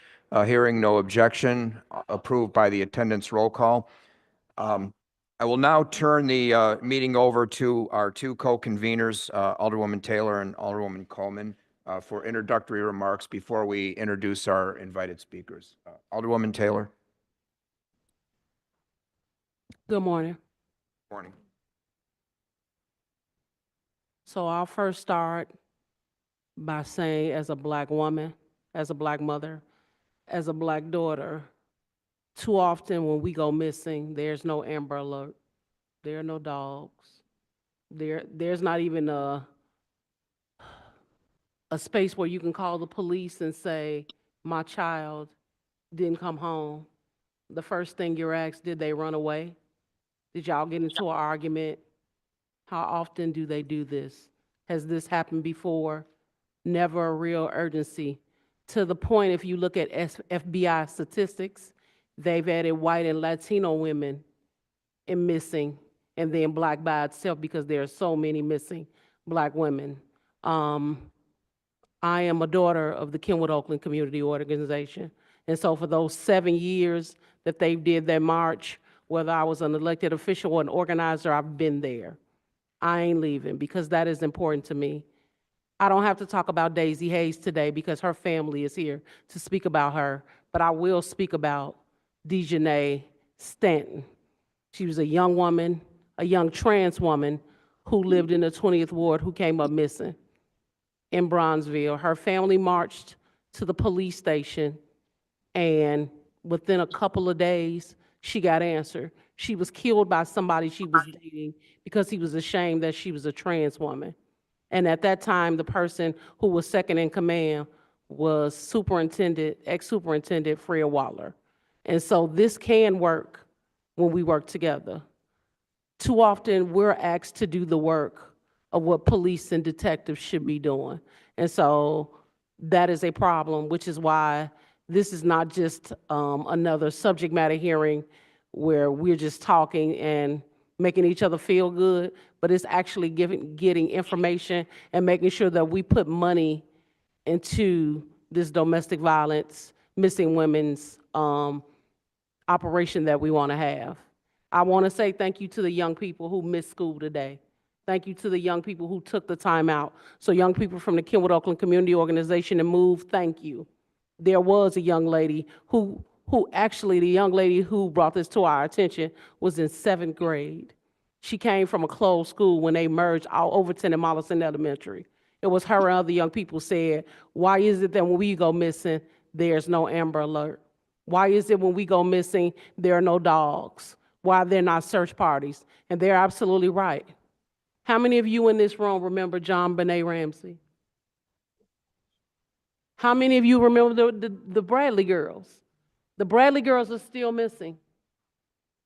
Hearing no objection, approved by the attendance roll call. I will now turn the meeting over to our two co-conveners, Alderwoman Taylor and Alderwoman Coleman, for introductory remarks before we introduce our invited speakers. Alderwoman Taylor. Good morning. Morning. So I'll first start by saying, as a Black woman, as a Black mother, as a Black daughter, too often when we go missing, there's no Amber Alert. There are no dogs. There's not even a space where you can call the police and say, my child didn't come home. The first thing you're asked, did they run away? Did y'all get into an argument? How often do they do this? Has this happened before? Never a real urgency. To the point, if you look at FBI statistics, they've added white and Latino women in missing, and then Black by itself because there are so many missing Black women. I am a daughter of the Kenwood Oakland Community Organization. And so for those 7 years that they did their march, whether I was an elected official or an organizer, I've been there. I ain't leaving because that is important to me. I don't have to talk about Daisy Hayes today because her family is here to speak about her, but I will speak about Dejanay Stanton. She was a young woman, a young trans woman who lived in the 20th Ward who came up missing in Bronzeville. Her family marched to the police station, and within a couple of days, she got answered. She was killed by somebody she was dating because he was ashamed that she was a trans woman. And at that time, the person who was second in command was ex-superintendent Fred Waller. And so this can work when we work together. Too often, we're asked to do the work of what police and detectives should be doing. And so that is a problem, which is why this is not just another subject matter hearing where we're just talking and making each other feel good, but it's actually getting information and making sure that we put money into this domestic violence, missing women's operation that we want to have. I want to say thank you to the young people who missed school today. Thank you to the young people who took the time out. So young people from the Kenwood Oakland Community Organization and MOVE, thank you. There was a young lady who actually, the young lady who brought this to our attention was in 7th grade. She came from a closed school when they merged Overton and Mollison Elementary. It was her and other young people said, why is it that when we go missing, there's no Amber Alert? Why is it when we go missing, there are no dogs? Why they're not search parties? And they're absolutely right. How many of you in this room remember John Benet Ramsey? How many of you remember the Bradley girls? The Bradley girls are still missing.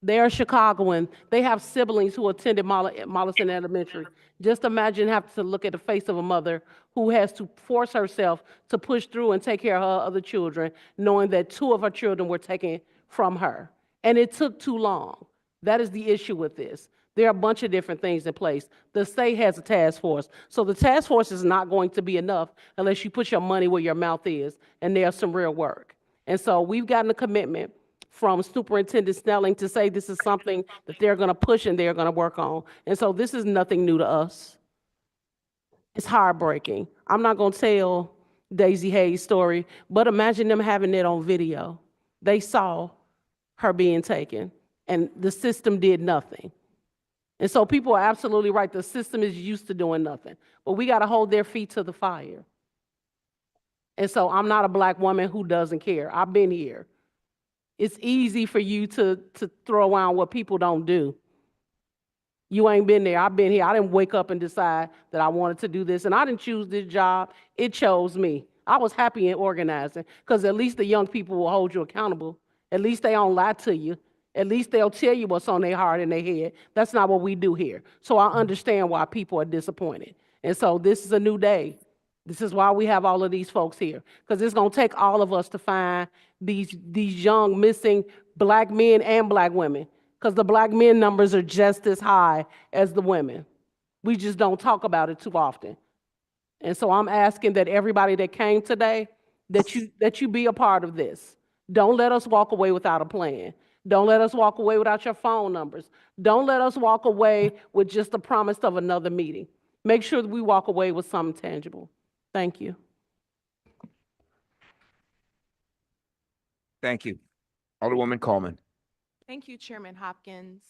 They are Chicagoan. They have siblings who attended Mollison Elementary. Just imagine having to look at the face of a mother who has to force herself to push through and take care of her other children, knowing that 2 of her children were taken from her. And it took too long. That is the issue with this. There are a bunch of different things in place. The state has a task force. So the task force is not going to be enough unless you put your money where your mouth is, and there's some real work. And so we've gotten a commitment from Superintendent Snelling to say this is something that they're gonna push and they're gonna work on. And so this is nothing new to us. It's heartbreaking. I'm not gonna tell Daisy Hayes' story, but imagine them having it on video. They saw her being taken and the system did nothing. And so people are absolutely right. The system is used to doing nothing, but we gotta hold their feet to the fire. And so I'm not a Black woman who doesn't care. I've been here. It's easy for you to throw around what people don't do. You ain't been there. I've been here. I didn't wake up and decide that I wanted to do this, and I didn't choose this job. It chose me. I was happy in organizing because at least the young people will hold you accountable. At least they don't lie to you. At least they'll tell you what's on their heart and their head. That's not what we do here. So I understand why people are disappointed. And so this is a new day. This is why we have all of these folks here, because it's going to take all of us to find these young missing Black men and Black women, because the Black men numbers are just as high as the women. We just don't talk about it too often. And so I'm asking that everybody that came today, that you be a part of this. Don't let us walk away without a plan. Don't let us walk away without your phone numbers. Don't let us walk away with just the promise of another meeting. Make sure that we walk away with something tangible. Thank you. Thank you. Alderwoman Coleman. Thank you, Chairman Hopkins,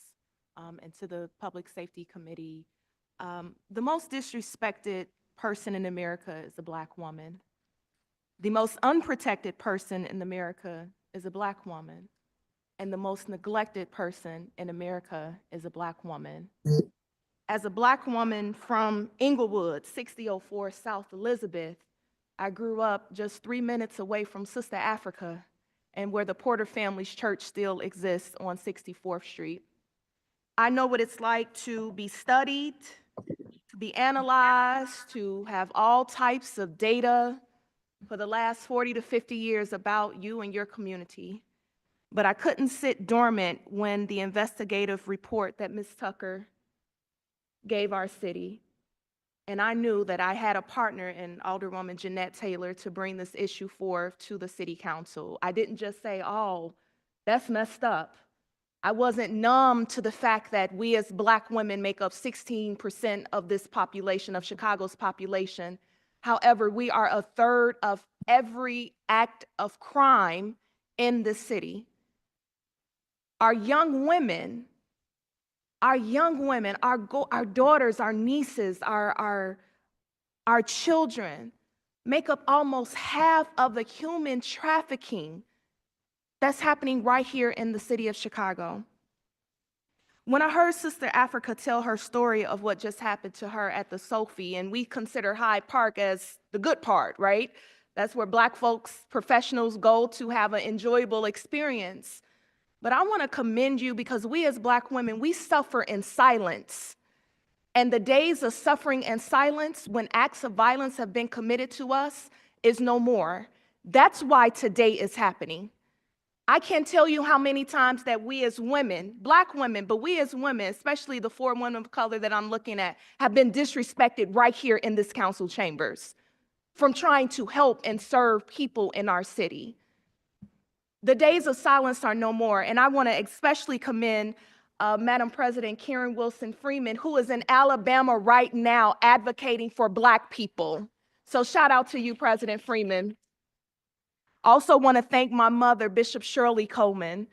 and to the Public Safety Committee. The most disrespected person in America is a Black woman. The most unprotected person in America is a Black woman. And the most neglected person in America is a Black woman. As a Black woman from Inglewood, 6004 South Elizabeth, I grew up just 3 minutes away from Sister Africa and where the Porter Family's church still exists on 64th Street. I know what it's like to be studied, to be analyzed, to have all types of data for the last 40 to 50 years about you and your community. But I couldn't sit dormant when the investigative report that Ms. Tucker gave our city. And I knew that I had a partner in Alderwoman Jeanette Taylor to bring this issue forth to the City Council. I didn't just say, oh, that's messed up. I wasn't numb to the fact that we as Black women make up 16% of this population, of Chicago's population. However, we are a third of every act of crime in the city. Our young women, our daughters, our nieces, our children make up almost half of the human trafficking that's happening right here in the city of Chicago. When I heard Sister Africa tell her story of what just happened to her at the Sophie, and we consider Hyde Park as the good part, right? That's where Black folks, professionals go to have an enjoyable experience. But I want to commend you because we as Black women, we suffer in silence. And the days of suffering and silence when acts of violence have been committed to us is no more. That's why today is happening. I can't tell you how many times that we as women, Black women, but we as women, especially the 4 women of color that I'm looking at, have been disrespected right here in this council chambers from trying to help and serve people in our city. The days of silence are no more, and I want to especially commend Madam President Karen Wilson Freeman, who is in Alabama right now advocating for Black people. So shout out to you, President Freeman. Also want to thank my mother, Bishop Shirley Coleman,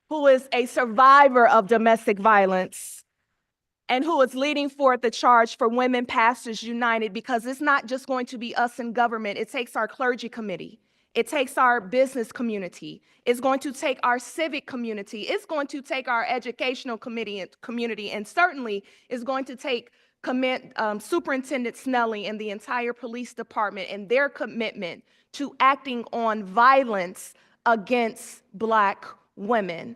who is a survivor of domestic violence and who is leading forth the charge for Women Pastors United, because it's not just going to be us in government. It takes our clergy committee. It takes our business community. It's going to take our civic community. It's going to take our educational community, and certainly is going to take Superintendent Snelling and the entire police department and their commitment to acting on violence against Black women.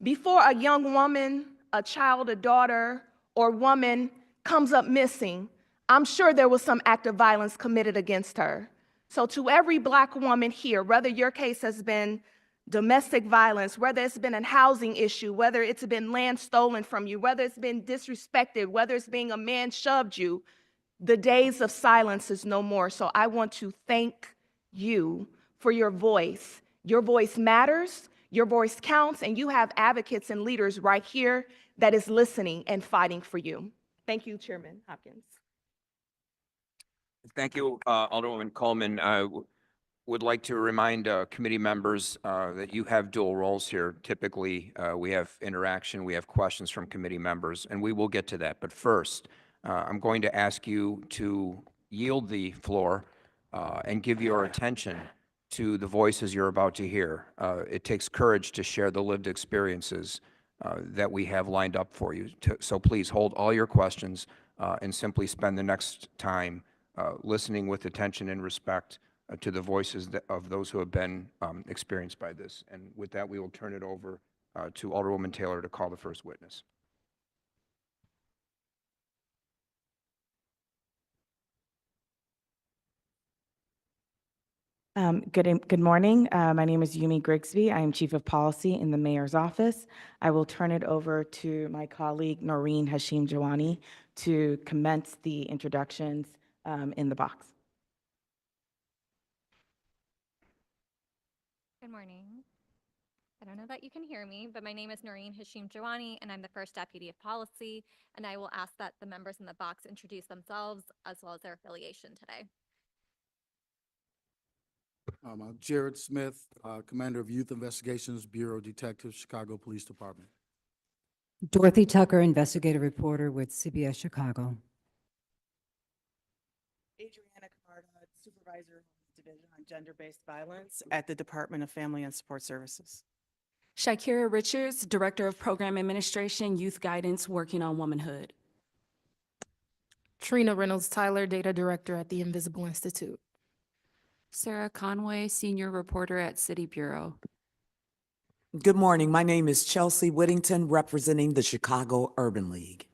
Before a young woman, a child, a daughter, or woman comes up missing, I'm sure there was some act of violence committed against her. So to every Black woman here, whether your case has been domestic violence, whether it's been a housing issue, whether it's been land stolen from you, whether it's been disrespected, whether it's being a man shoved you, the days of silence is no more. So I want to thank you for your voice Your voice matters, your voice counts, and you have advocates and leaders right here that is listening and fighting for you. Thank you, Chairman Hopkins. Thank you, Alderwoman Coleman. I would like to remind committee members that you have dual roles here. Typically, we have interaction, we have questions from committee members, and we will get to that. But first, I'm going to ask you to yield the floor and give your attention to the voices you're about to hear. It takes courage to share the lived experiences that we have lined up for you. So please hold all your questions and simply spend the next time listening with attention and respect to the voices of those who have been experienced by this. And with that, we will turn it over to Alderwoman Taylor to call the first witness. Good morning. My name is Yumi Grigsby. I am Chief of Policy in the Mayor's Office. I will turn it over to my colleague, Noreen Hashim Jawani, to commence the introductions in the box. Good morning. I don't know that you can hear me, but my name is Noreen Hashim Jawani, and I'm the First Deputy of Policy, and I will ask that the members in the box introduce themselves as well as their affiliation today. I'm Jared Smith, Commander of Youth Investigations Bureau Detective, Chicago Police Department. Dorothy Tucker, investigative reporter with CBS Chicago. Adriana Camarda, Supervisor of the Division on Gender-Based Violence at the Department of Family and Support Services. Shakira Richards, Director of Program Administration, Youth Guidance, working on womanhood. Trina Reynolds-Tyler, Data Director at the Invisible Institute. Sarah Conway, Senior Reporter at City Bureau. Good morning. My name is Chelsea Whittington, representing the Chicago Urban League.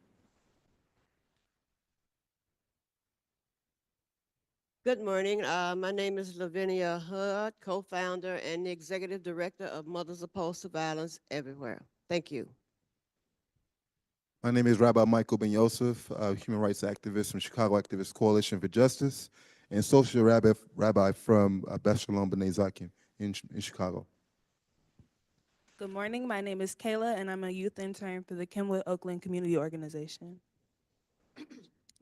Good morning. My name is Lavinia Hood, co-founder and the executive director of Mothers Opposed to Violence Everywhere. Thank you. My name is Rabbi Michael Ben Yosef, human rights activist from Chicago Activist Coalition for Justice, and social rabbi from Beth Shalom B'nai Zakim in Chicago. Good morning. My name is Kayla, and I'm a youth intern for the Kenwood Oakland Community Organization.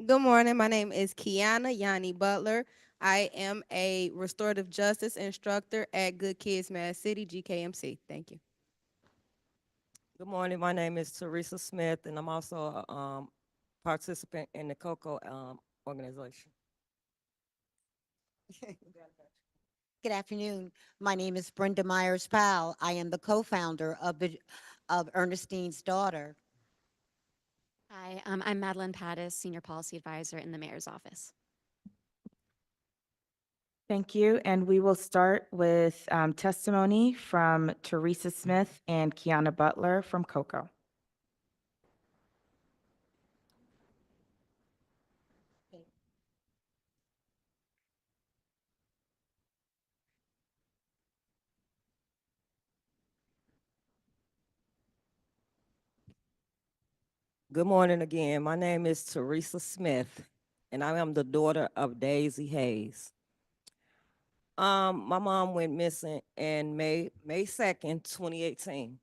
Good morning. My name is Kiana Yanni Butler. I am a restorative justice instructor at Good Kids Mad City, GKMC. Thank you. Good morning. My name is Teresa Smith, and I'm also a participant in the COCO organization. Good afternoon. My name is Brenda Myers-Powell. I am the co-founder of Ernestine's Daughter. Hi, I'm Madeline Pattis, Senior Policy Advisor in the Mayor's Office. Thank you. And we will start with testimony from Teresa Smith and Kiana Butler from COCO. Good morning again. My name is Teresa Smith, and I am the daughter of Daisy Hayes. My mom went missing in May 2nd, 2018.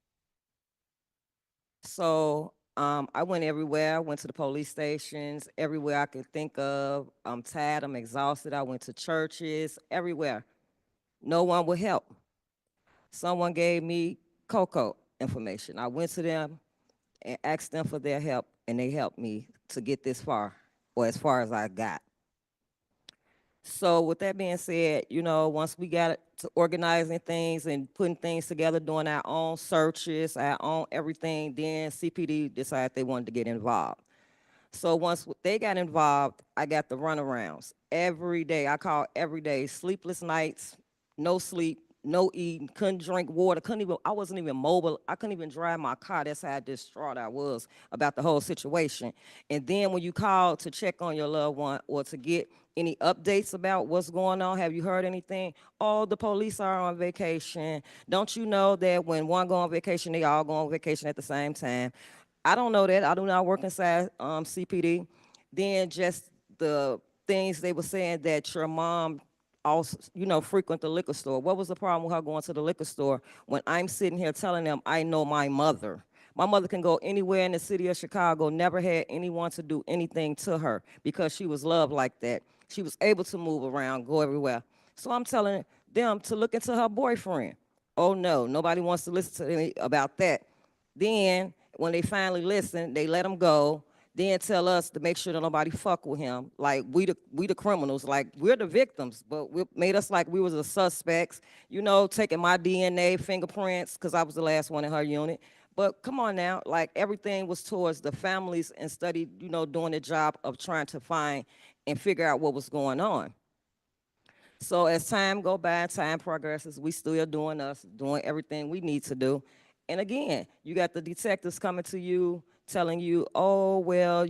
So I went everywhere. I went to the police stations, everywhere I could think of. I'm tired, I'm exhausted. I went to churches, everywhere. No one would help. Someone gave me COCO information. I went to them and asked them for their help, and they helped me to get this far, or as far as I got. So with that being said, you know, once we got to organizing things and putting things together, doing our own searches, our own everything, then CPD decided they wanted to get involved. So once they got involved, I got the runarounds. Every day, I called every day, sleepless nights, no sleep, no eating, couldn't drink water, I wasn't even mobile. I couldn't even drive my car. That's how distraught I was about the whole situation. And then when you call to check on your loved one or to get any updates about what's going on, have you heard anything? Oh, the police are on vacation. Don't you know that when one go on vacation, they all go on vacation at the same time? I don't know that. I do not work inside CPD. Then just the things they were saying that your mom also, frequent the liquor store. What was the problem with her going to the liquor store when I'm sitting here telling them I know my mother? My mother can go anywhere in the city of Chicago, never had anyone to do anything to her because she was loved like that. She was able to move around, go everywhere. So I'm telling them to look into her boyfriend. Oh no, nobody wants to listen to me about that. Then when they finally listen, they let him go. Then tell us to make sure that nobody fuck with him. Like we the criminals, like we're the victims, but we made us like we was the suspects, taking my DNA, fingerprints, because I was the last one in her unit. But come on now, like everything was towards the families instead of, doing the job of trying to find and figure out what was going on. So as time go by, time progresses, we still doing us, doing everything we need to do. And again, you got the detectives coming to you, telling you, oh, well,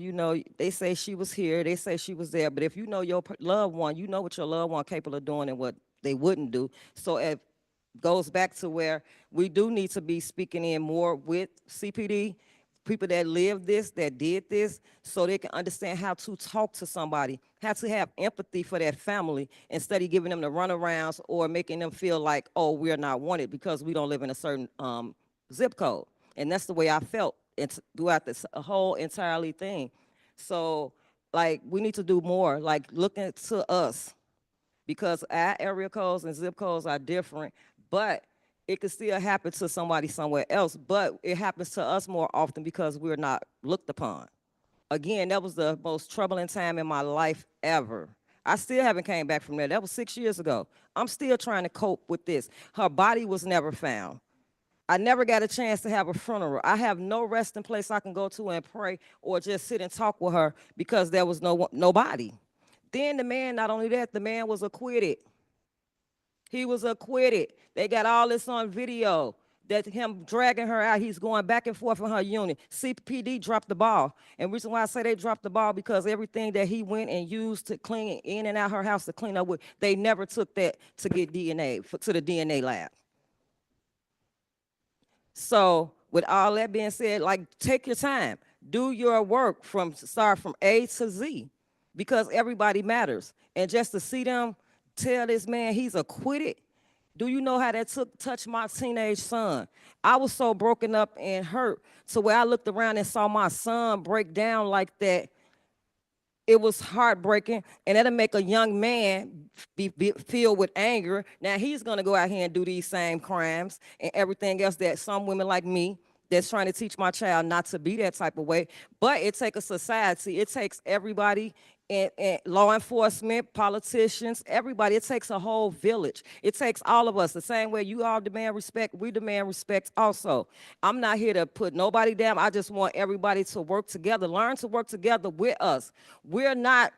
they say she was here, they say she was there. But if you know your loved one, you know what your loved one capable of doing and what they wouldn't do. So it goes back to where we do need to be speaking in more with CPD, people that lived this, that did this, so they can understand how to talk to somebody, how to have empathy for that family instead of giving them the runarounds or making them feel like, oh, we're not wanted because we don't live in a certain zip code. And that's the way I felt throughout this whole entirely thing. So, like, we need to do more, like looking to us, because our area codes and zip codes are different, but it could still happen to somebody somewhere else, but it happens to us more often because we're not looked upon. Again, that was the most troubling time in my life ever. I still haven't came back from that. That was 6 years ago. I'm still trying to cope with this. Her body was never found. I never got a chance to have a funeral. I have no resting place I can go to and pray or just sit and talk with her because there was nobody. Then the man, not only that, the man was acquitted. He was acquitted. They got all this on video, that him dragging her out. He's going back and forth in her unit. CPD dropped the ball. And the reason why I say they dropped the ball, because everything that he went and used to clean in and out her house to clean up with, they never took that to get DNA, to the DNA lab. So with all that being said, like, take your time. Do your work start from A to Z, because everybody matters. And just to see them tell this man he's acquitted, do you know how that touched my teenage son? I was so broken up and hurt. So when I looked around and saw my son break down like that, it was heartbreaking, and that'll make a young man be filled with anger. Now he's gonna go out here and do these same crimes and everything else that some women like me that's trying to teach my child not to be that type of way. But it takes a society, it takes everybody, and law enforcement, politicians, everybody. It takes a whole village. It takes all of us. The same way you all demand respect, we demand respect also. I'm not here to put nobody down. I just want everybody to work together, learn to work together with us. We're not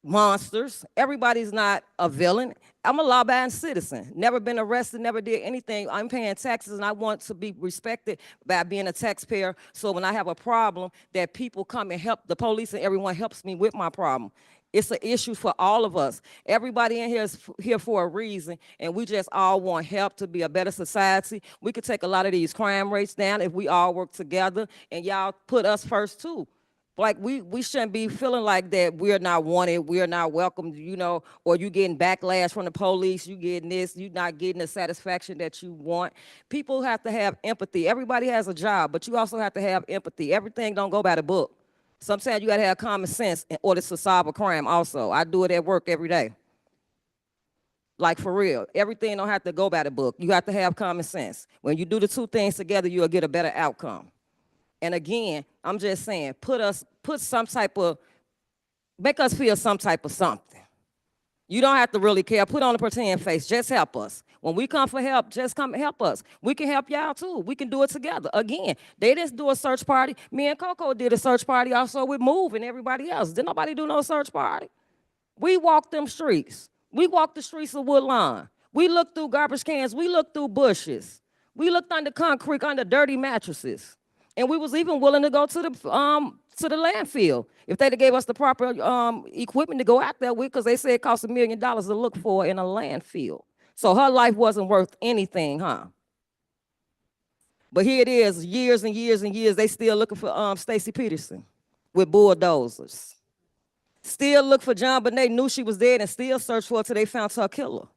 monsters. Everybody's not a villain. I'm a law-abiding citizen. Never been arrested, never did anything. I'm paying taxes, and I want to be respected by being a taxpayer. So when I have a problem, that people come and help, the police and everyone helps me with my problem. It's an issue for all of us. Everybody in here is here for a reason, and we just all want help to be a better society. We could take a lot of these crime rates down if we all work together, and y'all put us first too. Like, we shouldn't be feeling like that we're not wanted, we're not welcome, or you getting backlash from the police, you getting this, you not getting the satisfaction that you want. People have to have empathy. Everybody has a job, but you also have to have empathy. Everything don't go by the book. Sometimes you gotta have common sense in order to solve a crime also. I do it at work every day. Like, for real, everything don't have to go by the book. You have to have common sense. When you do the two things together, you'll get a better outcome. And again, I'm just saying, make us feel some type of something. You don't have to really care. Put on a pretend face. Just help us. When we come for help, just come help us. We can help y'all too. We can do it together. Again, they just do a search party. Me and Coco did a search party also with Move and everybody else. Did nobody do no search party? We walked them streets. We walked the streets of Woodlawn. We looked through garbage cans. We looked through bushes. We looked under concrete, under dirty mattresses. And we was even willing to go to the landfill if they'd gave us the proper equipment to go out there with, because they said it cost $1 million to look for in a landfill. So her life wasn't worth anything, huh? But here it is, years and years and years, they still looking for Stacey Peterson with bulldozers. Still look for John Bonet, knew she was dead, and still searched for her till they found her killer.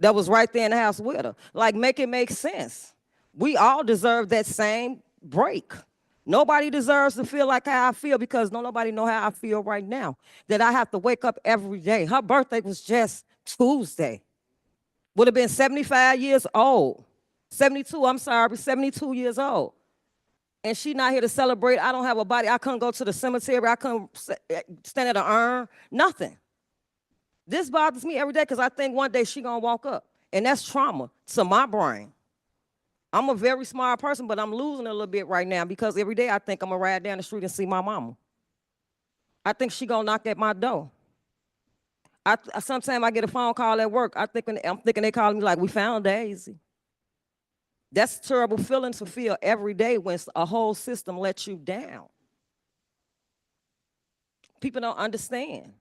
That was right there in the house with her. Like, make it make sense. We all deserve that same break. Nobody deserves to feel like how I feel because nobody know how I feel right now. That I have to wake up every day. Her birthday was just Tuesday. Would have been 75 years old. 72, I'm sorry, 72 years old. And she not here to celebrate. I don't have a body. I couldn't go to the cemetery. I couldn't stand at an urn. Nothing. This bothers me every day because I think one day she gonna walk up. And that's trauma to my brain. I'm a very smart person, but I'm losing a little bit right now because every day I think I'm gonna ride down the street and see my mama. I think she gonna knock at my door. Sometimes I get a phone call at work. I'm thinking they calling me like, we found Daisy. That's a terrible feeling to feel every day when a whole system lets you down. People don't understand.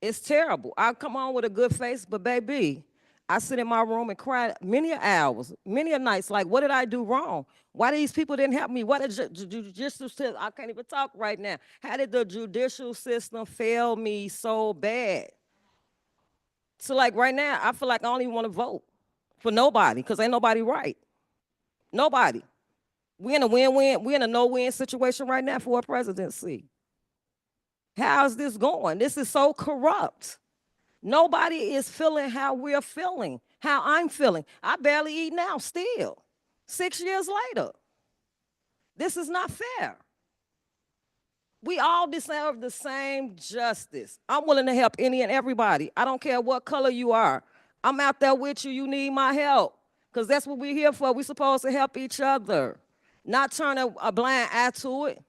It's terrible. I come on with a good face, but baby, I sit in my room and cry many hours, many nights, like, what did I do wrong? Why these people didn't help me? What did judicial system, I can't even talk right now. How did the judicial system fail me so bad? So like right now, I feel like I don't even want to vote for nobody because ain't nobody right. Nobody. We're in a win-win, we're in a no-win situation right now for a presidency. How's this going? This is so corrupt. Nobody is feeling how we're feeling, how I'm feeling. I barely eat now still, 6 years later. This is not fair. We all deserve the same justice. I'm willing to help any and everybody. I don't care what color you are. I'm out there with you. You need my help because that's what we're here for. We're supposed to help each other, not turn a blind eye to it.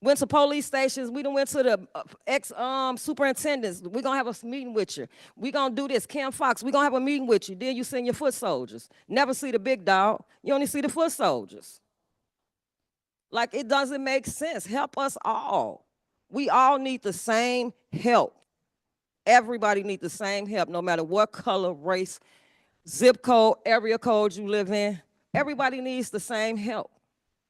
Went to police stations. We done went to the ex-superintendents. We're going to have a meeting with you. We're going to do this. Kim Fox, we're going to have a meeting with you. Then you send your foot soldiers. Never see the big dog. You only see the foot soldiers. Like, it doesn't make sense. Help us all. We all need the same help. Everybody needs the same help, no matter what color, race, zip code, area code you live in. Everybody needs the same help.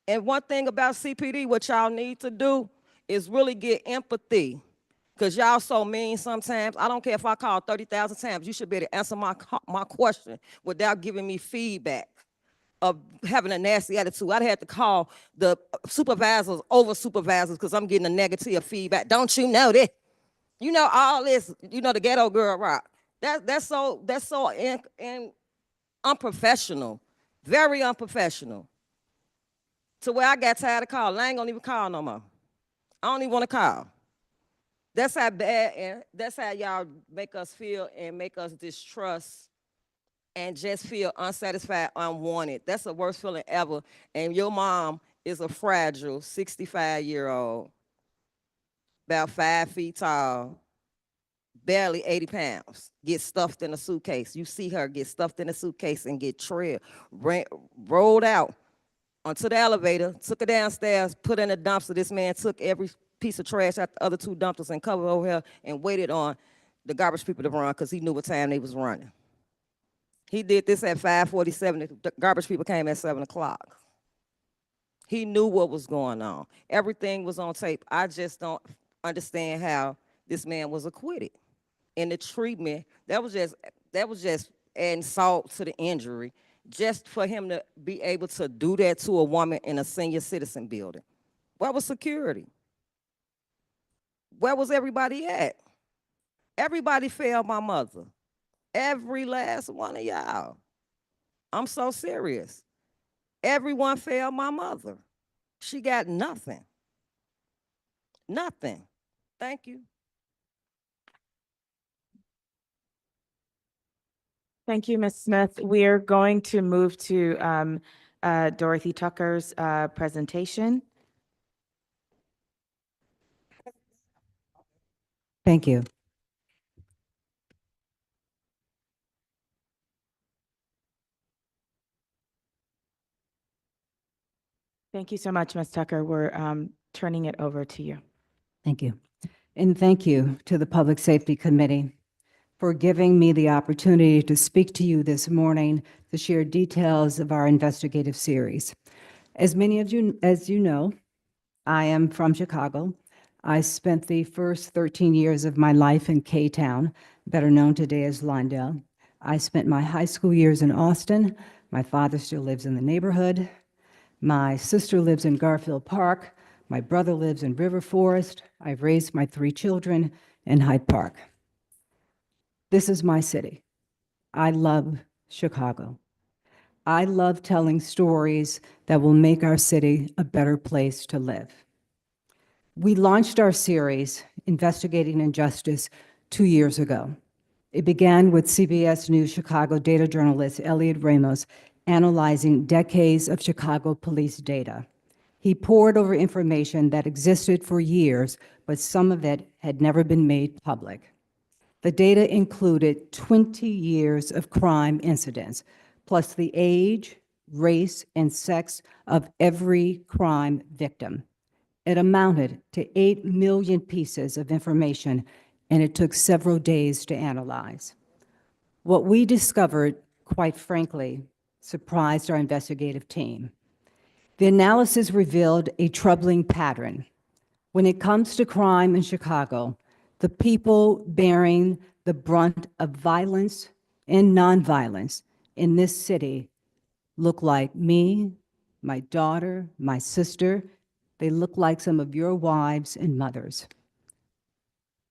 And one thing about CPD, what y'all need to do is really get empathy because y'all so mean sometimes. I don't care if I call 30,000 times. You should be able to answer my question without giving me feedback of having a nasty attitude. I'd have to call the supervisors over supervisors because I'm getting a negative feedback. Don't you know this? You know all this, you know, the ghetto girl rock. That's so unprofessional, very unprofessional. To where I got tired of calling. I ain't gonna even call no more. I don't even want to call. That's how bad, and that's how y'all make us feel and make us distrust and just feel unsatisfied, unwanted. That's the worst feeling ever. And your mom is a fragile 65-year-old, about 5 feet tall, barely 80 pounds, get stuffed in a suitcase. You see her get stuffed in a suitcase and get rolled out onto the elevator, took her downstairs, put her in a dumpster. This man took every piece of trash out the other 2 dumpsters and covered over here and waited on the garbage people to run because he knew what time they was running. He did this at 5:47. The garbage people came at 7 o'clock. He knew what was going on. Everything was on tape. I just don't understand how this man was acquitted. And the treatment, that was just adding salt to the injury, just for him to be able to do that to a woman in a senior citizen building. Where was security? Where was everybody at? Everybody failed my mother. Every last one of y'all. I'm so serious. Everyone failed my mother. She got nothing. Nothing. Thank you. Thank you, Ms. Smith. We're going to move to Dorothy Tucker's presentation. Thank you. Thank you so much, Ms. Tucker. We're turning it over to you. Thank you. And thank you to the Public Safety Committee for giving me the opportunity to speak to you this morning to share details of our investigative series. As many of you, as you know, I am from Chicago. I spent the first 13 years of my life in K-Town, better known today as Lawndale. I spent my high school years in Austin. My father still lives in the neighborhood. My sister lives in Garfield Park. My brother lives in River Forest. I've raised my 3 children in Hyde Park. This is my city. I love Chicago. I love telling stories that will make our city a better place to live. We launched our series, Investigating Injustice, 2 years ago. It began with CBS News Chicago data journalist Elliot Ramos analyzing decades of Chicago police data. He pored over information that existed for years, but some of it had never been made public. The data included 20 years of crime incidents, plus the age, race, and sex of every crime victim. It amounted to 8 million pieces of information, and it took several days to analyze. What we discovered, quite frankly, surprised our investigative team. The analysis revealed a troubling pattern. When it comes to crime in Chicago, the people bearing the brunt of violence and nonviolence in this city look like me, my daughter, my sister. They look like some of your wives and mothers.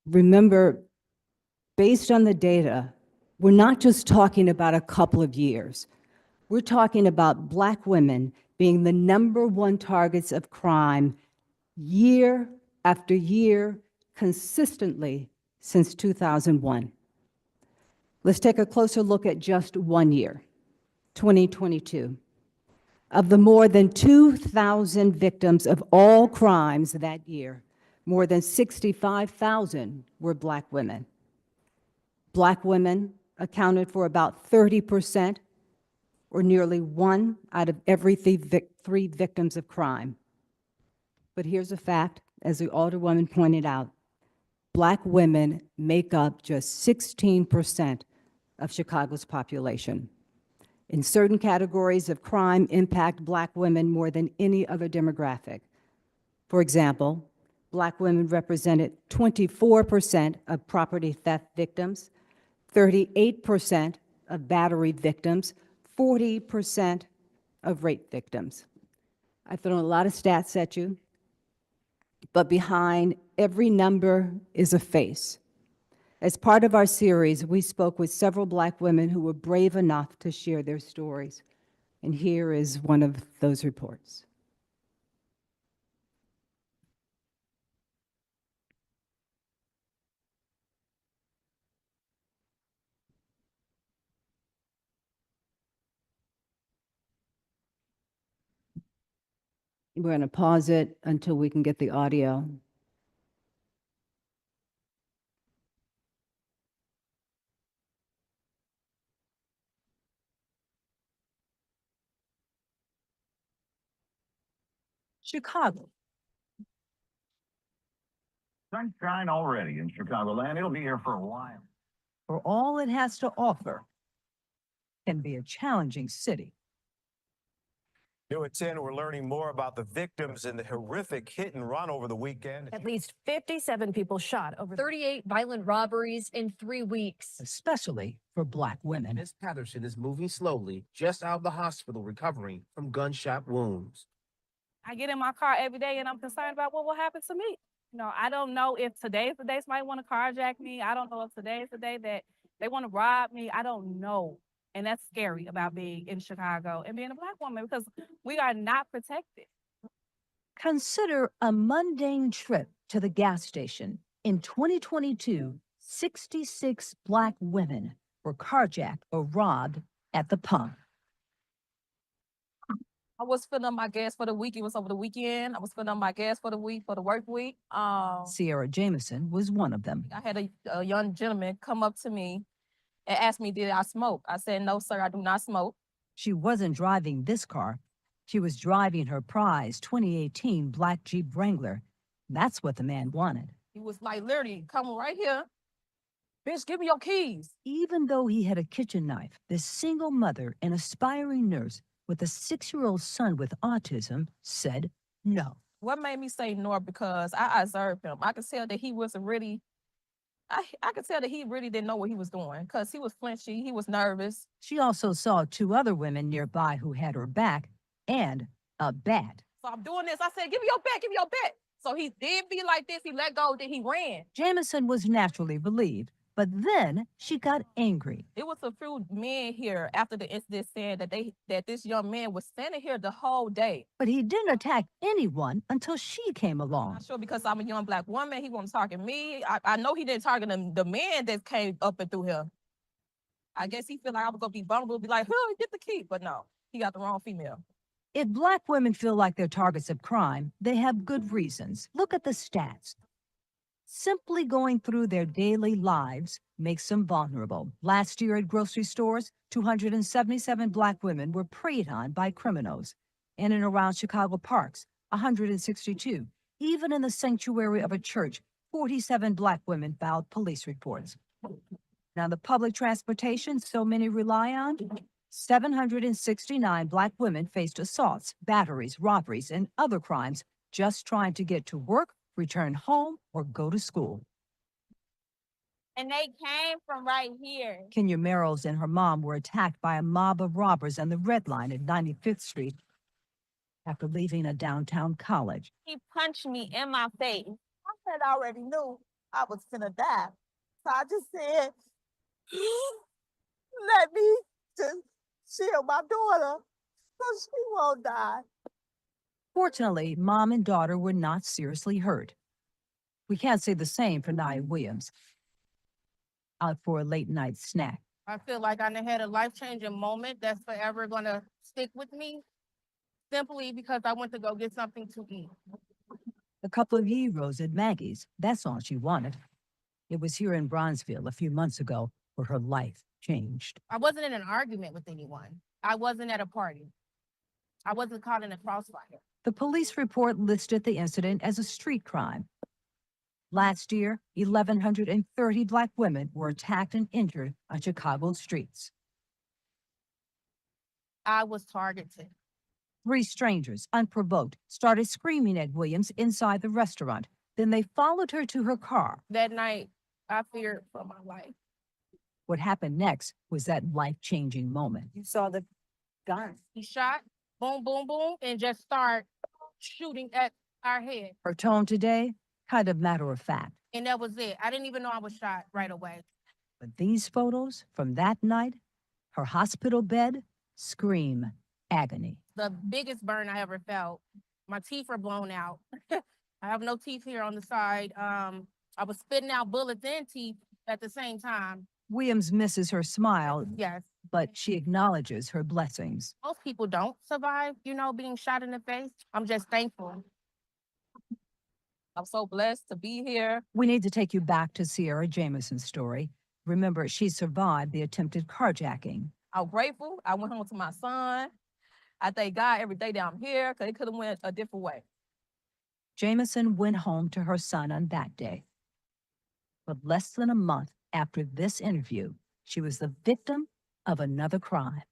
Remember, based on the data, we're not just talking about a couple of years. We're talking about Black women being the #1 targets of crime year after year, consistently since 2001. Let's take a closer look at just 1 year, 2022. Of the more than 2,000 victims of all crimes that year, more than 65,000 were Black women. Black women accounted for about 30%, or nearly 1 out of every 3 victims of crime. But here's a fact, as the Alderwoman pointed out, Black women make up just 16% of Chicago's population. In certain categories of crime impact Black women more than any other demographic. For example, Black women represented 24% of property theft victims, 38% of battery victims, 40% of rape victims. I've thrown a lot of stats at you, but behind every number is a face. As part of our series, we spoke with several Black women who were brave enough to share their stories. And here is one of those reports. We're going to pause it until we can get the audio. Chicago. Sunshine already in Chicagoland. It'll be here for a while. For all it has to offer, can be a challenging city. New at 10, we're learning more about the victims in the horrific hit and run over the weekend. At least 57 people shot, over 38 violent robberies in 3 weeks. Especially for Black women. Miss Patterson is moving slowly, just out of the hospital recovering from gunshot wounds. I get in my car every day and I'm concerned about what will happen to me. You know, I don't know if today's the day somebody want to carjack me. I don't know if today's the day that they want to rob me. I don't know. And that's scary about being in Chicago and being a Black woman because we are not protected. Consider a mundane trip to the gas station. In 2022, 66 Black women were carjacked or robbed at the pump. I was filling up my gas for the week. It was over the weekend. I was filling up my gas for the week, for the work week. Sierra Jameson was one of them. I had a young gentleman come up to me and asked me, did I smoke? I said, no, sir, I do not smoke. She wasn't driving this car. She was driving her prize 2018 black Jeep Wrangler. That's what the man wanted. He was like literally coming right here. Bitch, give me your keys. Even though he had a kitchen knife, this single mother and aspiring nurse with a 6-year-old son with autism said no. What made me say no? Because I observed him. I could tell that he wasn't really, I could tell that he really didn't know what he was doing because he was flinchy, he was nervous. She also saw two other women nearby who had her back and a bat. So I'm doing this. I said, give me your bat, give me your bat. So he did be like this. He let go, then he ran. Jamison was naturally relieved, but then she got angry. It was a few men here after the incident saying that this young man was standing here the whole day. But he didn't attack anyone until she came along. Not sure because I'm a young Black woman. He wasn't targeting me. I know he didn't target the man that came up and through here. I guess he feel like I was gonna be vulnerable, be like, "Huh, get the key," but no, he got the wrong female. If Black women feel like they're targets of crime, they have good reasons. Look at the stats. Simply going through their daily lives makes them vulnerable. Last year at grocery stores, 277 Black women were preyed on by criminals. In and around Chicago parks, 162. Even in the sanctuary of a church, 47 Black women filed police reports. Now, the public transportation so many rely on, 769 Black women faced assaults, batteries, robberies, and other crimes just trying to get to work, return home, or go to school. And they came from right here. Kenya Merrills and her mom were attacked by a mob of robbers on the Red Line at 95th Street after leaving a downtown college. He punched me in my face. I said I already knew I was gonna die. So I just said, let me just shield my daughter so she won't die. Fortunately, mom and daughter were not seriously hurt. We can't say the same for Nia Williams, out for a late night snack. I feel like I done had a life-changing moment that's forever gonna stick with me, simply because I went to go get something to eat. A couple of gyros at Maggie's, that's all she wanted. It was here in Bronzeville a few months ago where her life changed. I wasn't in an argument with anyone. I wasn't at a party. I wasn't caught in a crossfire. The police report listed the incident as a street crime. Last year, 1,130 Black women were attacked and injured on Chicago's streets. I was targeted. 3 strangers, unprovoked, started screaming at Williams inside the restaurant. Then they followed her to her car. That night, I feared for my life. What happened next was that life-changing moment. You saw the gun. He shot, boom, boom, boom, and just start shooting at our head. Her tone today, kind of matter of fact. And that was it. I didn't even know I was shot right away. But these photos from that night, her hospital bed, scream agony. The biggest burn I ever felt. My teeth are blown out. I have no teeth here on the side. I was spitting out bullets and teeth at the same time. Williams misses her smile, Yes. but she acknowledges her blessings. Most people don't survive, being shot in the face. I'm just thankful. I'm so blessed to be here. We need to take you back to Sierra Jamison's story. Remember, she survived the attempted carjacking. I'm grateful. I went home to my son. I thank God every day that I'm here because it could have went a different way. Jamison went home to her son on that day. But less than a month after this interview, she was the victim of another crime.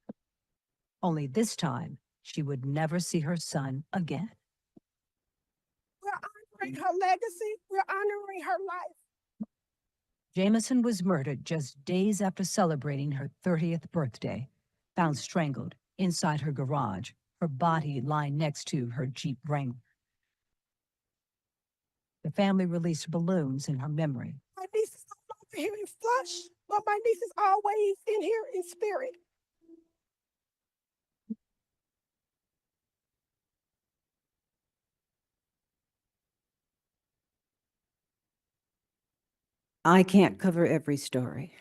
Only this time, she would never see her son again. We're honoring her legacy. We're honoring her life. Jamison was murdered just days after celebrating her 30th birthday, found strangled inside her garage, her body lying next to her Jeep Wrangler. The family released balloons in her memory. My niece is no longer here in flesh, but my niece is always in here in spirit. I can't cover every story,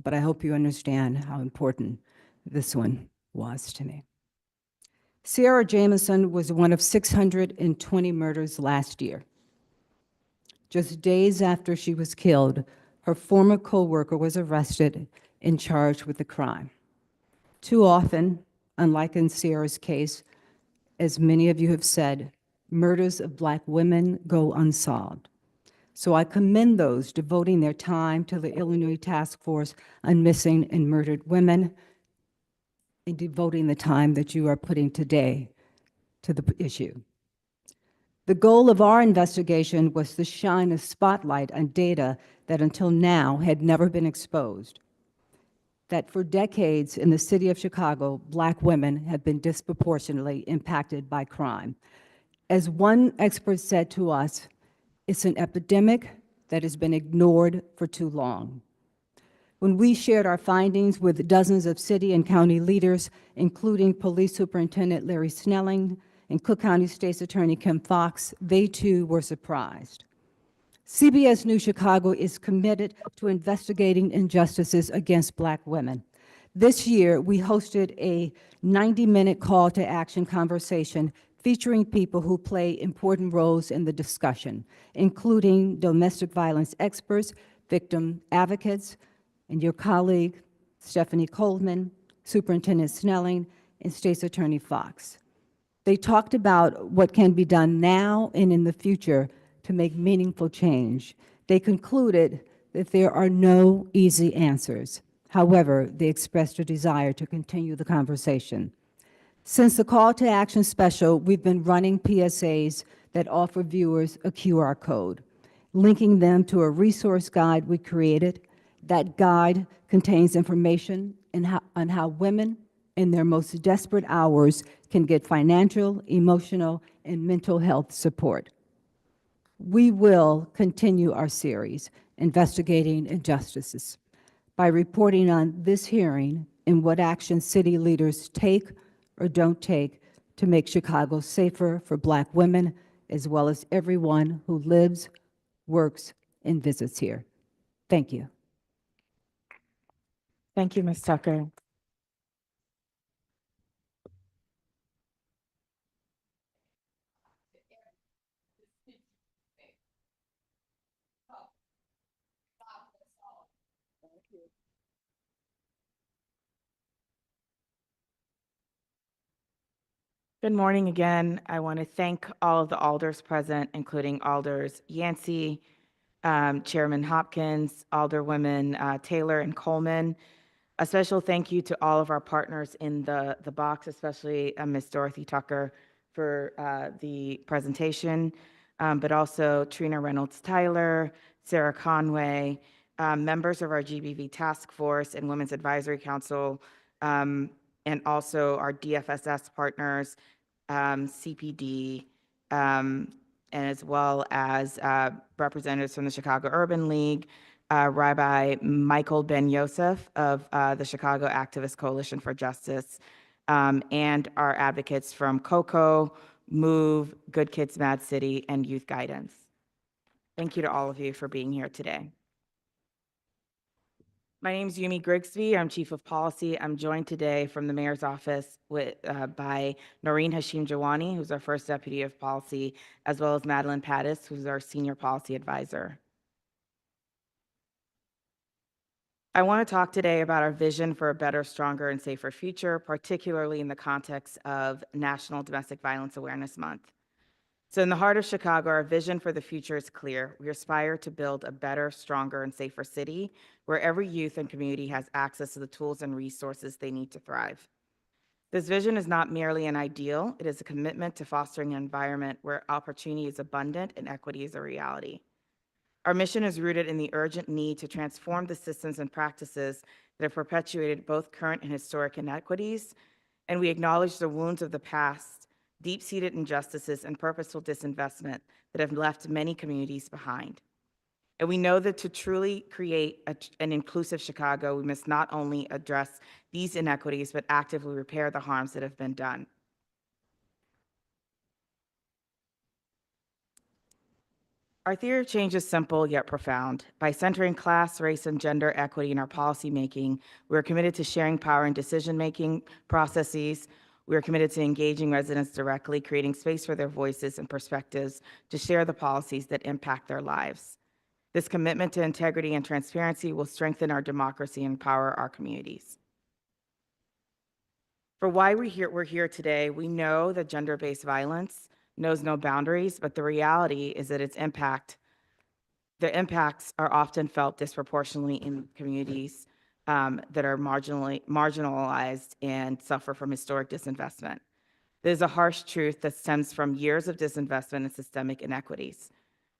but I hope you understand how important this one was to me. Sierra Jamison was one of 620 murders last year. Just days after she was killed, her former co-worker was arrested and charged with the crime. Too often, unlike in Sierra's case, as many of you have said, murders of Black women go unsolved. So I commend those devoting their time to the Illinois Task Force on Missing and Murdered Women and devoting the time that you are putting today to the issue. The goal of our investigation was to shine a spotlight on data that until now had never been exposed. That for decades in the city of Chicago, Black women have been disproportionately impacted by crime. As one expert said to us, it's an epidemic that has been ignored for too long. When we shared our findings with dozens of city and county leaders, including Police Superintendent Larry Snelling and Cook County State's Attorney Kim Fox, they too were surprised. CBS News Chicago is committed to investigating injustices against Black women. This year, we hosted a 90-minute call to action conversation featuring people who play important roles in the discussion, including domestic violence experts, victim advocates, and your colleague, Stephanie Coleman, Superintendent Snelling, and State's Attorney Fox. They talked about what can be done now and in the future to make meaningful change. They concluded that there are no easy answers. However, they expressed a desire to continue the conversation. Since the call to action special, we've been running PSAs that offer viewers a QR code, linking them to a resource guide we created. That guide contains information on how women in their most desperate hours can get financial, emotional, and mental health support. We will continue our series, Investigating Injustices, by reporting on this hearing and what actions city leaders take or don't take to make Chicago safer for Black women, as well as everyone who lives, works, and visits here. Thank you. Thank you, Ms. Tucker. Good morning again. I want to thank all of the alders present, including Alders Yancey, Chairman Hopkins, Alderwomen Taylor and Coleman. A special thank you to all of our partners in the box, especially Ms. Dorothy Tucker for the presentation, but also Trina Reynolds-Tyler, Sarah Conway, members of our GBV Task Force and Women's Advisory Council, and also our DFSS partners, CPD, and as well as representatives from the Chicago Urban League, Rabbi Michael Ben Yosef of the Chicago Activist Coalition for Justice, and our advocates from COCO, MOVE, Good Kids Mad City, and Youth Guidance. Thank you to all of you for being here today. My name is Yumi Grigsby. I'm Chief of Policy. I'm joined today from the Mayor's Office by Noreen Hashim Jawani, who's our First Deputy of Policy, as well as Madeline Pattis, who's our Senior Policy Advisor. I want to talk today about our vision for a better, stronger, and safer future, particularly in the context of National Domestic Violence Awareness Month. So in the heart of Chicago, our vision for the future is clear. We aspire to build a better, stronger, and safer city where every youth and community has access to the tools and resources they need to thrive. This vision is not merely an ideal, it is a commitment to fostering an environment where opportunity is abundant and equity is a reality. Our mission is rooted in the urgent need to transform the systems and practices that have perpetuated both current and historic inequities, and we acknowledge the wounds of the past, deep-seated injustices, and purposeful disinvestment that have left many communities behind. And we know that to truly create an inclusive Chicago, we must not only address these inequities, but actively repair the harms that have been done. Our theory of change is simple yet profound. By centering class, race, and gender equity in our policymaking, we are committed to sharing power in decision-making processes. We are committed to engaging residents directly, creating space for their voices and perspectives to share the policies that impact their lives. This commitment to integrity and transparency will strengthen our democracy and empower our communities. For why we're here today, we know that gender-based violence knows no boundaries, but the reality is that the impacts are often felt disproportionately in communities that are marginalized and suffer from historic disinvestment. It is a harsh truth that stems from years of disinvestment and systemic inequities.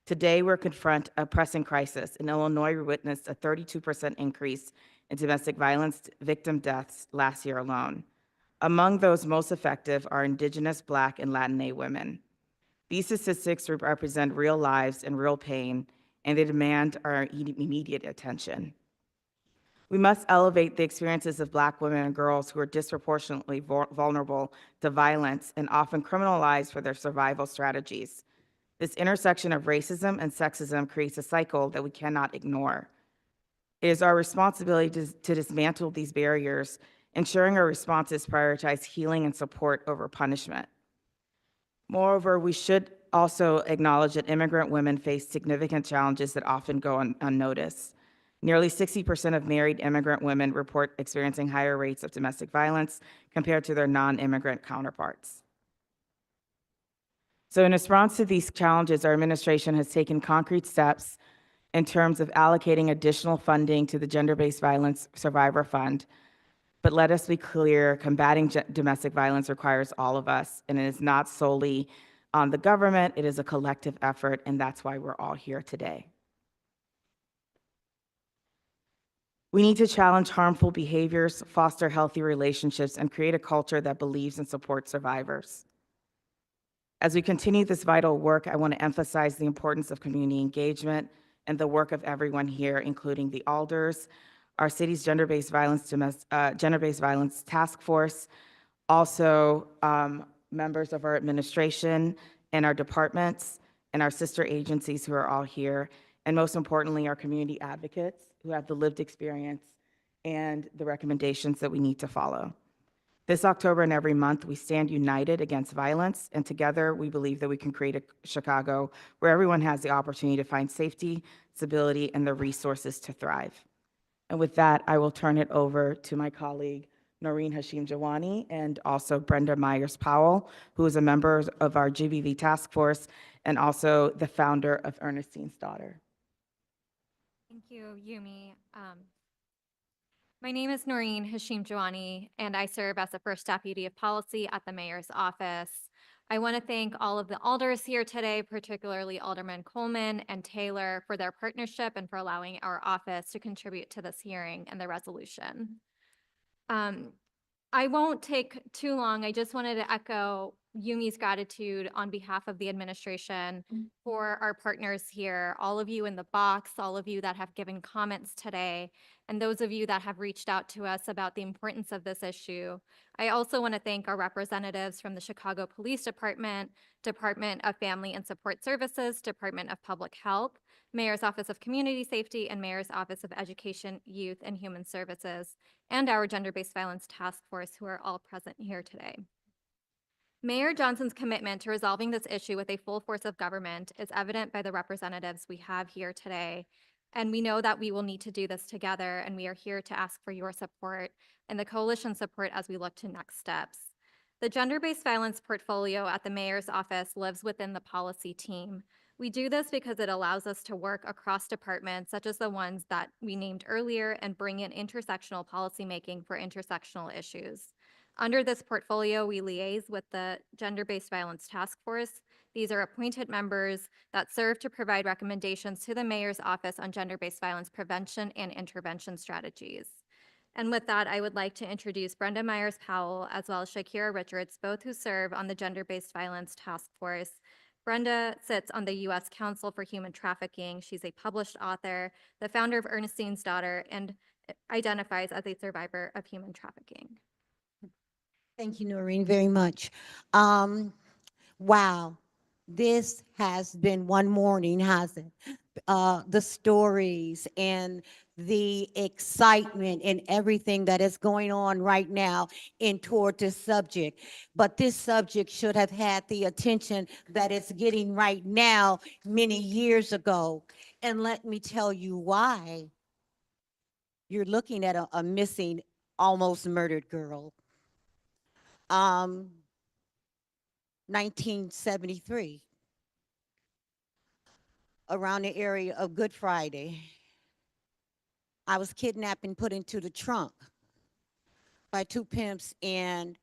Today, we're confront a pressing crisis. In Illinois, we witnessed a 32% increase in domestic violence victim deaths last year alone. Among those most effective are Indigenous, Black, and Latinx women. These statistics represent real lives and real pain, and they demand our immediate attention. We must elevate the experiences of Black women and girls who are disproportionately vulnerable to violence and often criminalized for their survival strategies. This intersection of racism and sexism creates a cycle that we cannot ignore. It is our responsibility to dismantle these barriers, ensuring our responses prioritize healing and support over punishment. Moreover, we should also acknowledge that immigrant women face significant challenges that often go unnoticed. Nearly 60% of married immigrant women report experiencing higher rates of domestic violence compared to their non-immigrant counterparts. So in response to these challenges, our administration has taken concrete steps in terms of allocating additional funding to the Gender-Based Violence Survivor Fund. But let us be clear, combating domestic violence requires all of us, and it is not solely on the government, it is a collective effort, and that's why we're all here today. We need to challenge harmful behaviors, foster healthy relationships, and create a culture that believes and supports survivors. As we continue this vital work, I want to emphasize the importance of community engagement and the work of everyone here, including the alders, our city's gender-based violence task force, also members of our administration and our departments and our sister agencies who are all here, and most importantly, our community advocates who have the lived experience and the recommendations that we need to follow. This October and every month, we stand united against violence, and together we believe that we can create a Chicago where everyone has the opportunity to find safety, stability, and the resources to thrive. And with that, I will turn it over to my colleague, Noreen Hashim-Jawani, and also Brenda Myers-Powell, who is a member of our GBV task force and also the founder of Ernestine's Daughter. Thank you, Yumi. My name is Noreen Hashim-Jawani, and I serve as the First Deputy of Policy at the Mayor's Office. I want to thank all of the alders here today, particularly Alderman Coleman and Taylor, for their partnership and for allowing our office to contribute to this hearing and the resolution. I won't take too long. I just wanted to echo Yumi's gratitude on behalf of the administration for our partners here, all of you in the box, all of you that have given comments today, and those of you that have reached out to us about the importance of this issue. I also want to thank our representatives from the Chicago Police Department, Department of Family and Support Services, Department of Public Health, Mayor's Office of Community Safety, and Mayor's Office of Education, Youth, and Human Services, and our Gender-Based Violence Task Force, who are all present here today. Mayor Johnson's commitment to resolving this issue with a full force of government is evident by the representatives we have here today, and we know that we will need to do this together, and we are here to ask for your support and the coalition support as we look to next steps. The gender-based violence portfolio at the Mayor's Office lives within the policy team. We do this because it allows us to work across departments, such as the ones that we named earlier, and bring in intersectional policymaking for intersectional issues. Under this portfolio, we liaise with the Gender-Based Violence Task Force. These are appointed members that serve to provide recommendations to the Mayor's Office on gender-based violence prevention and intervention strategies. And with that, I would like to introduce Brenda Myers-Powell as well as Shakira Richards, both who serve on the Gender-Based Violence Task Force. Brenda sits on the U.S. Council for Human Trafficking. She's a published author, the founder of Ernestine's Daughter, and identifies as a survivor of human trafficking. Thank you, Noreen, very much. Wow, this has been one morning, hasn't it? The stories and the excitement and everything that is going on right now toward this subject. But this subject should have had the attention that it's getting right now many years ago. And let me tell you why. You're looking at a missing, almost murdered girl. 1973, around the area of Good Friday, I was kidnapped and put into the trunk by two pimps, and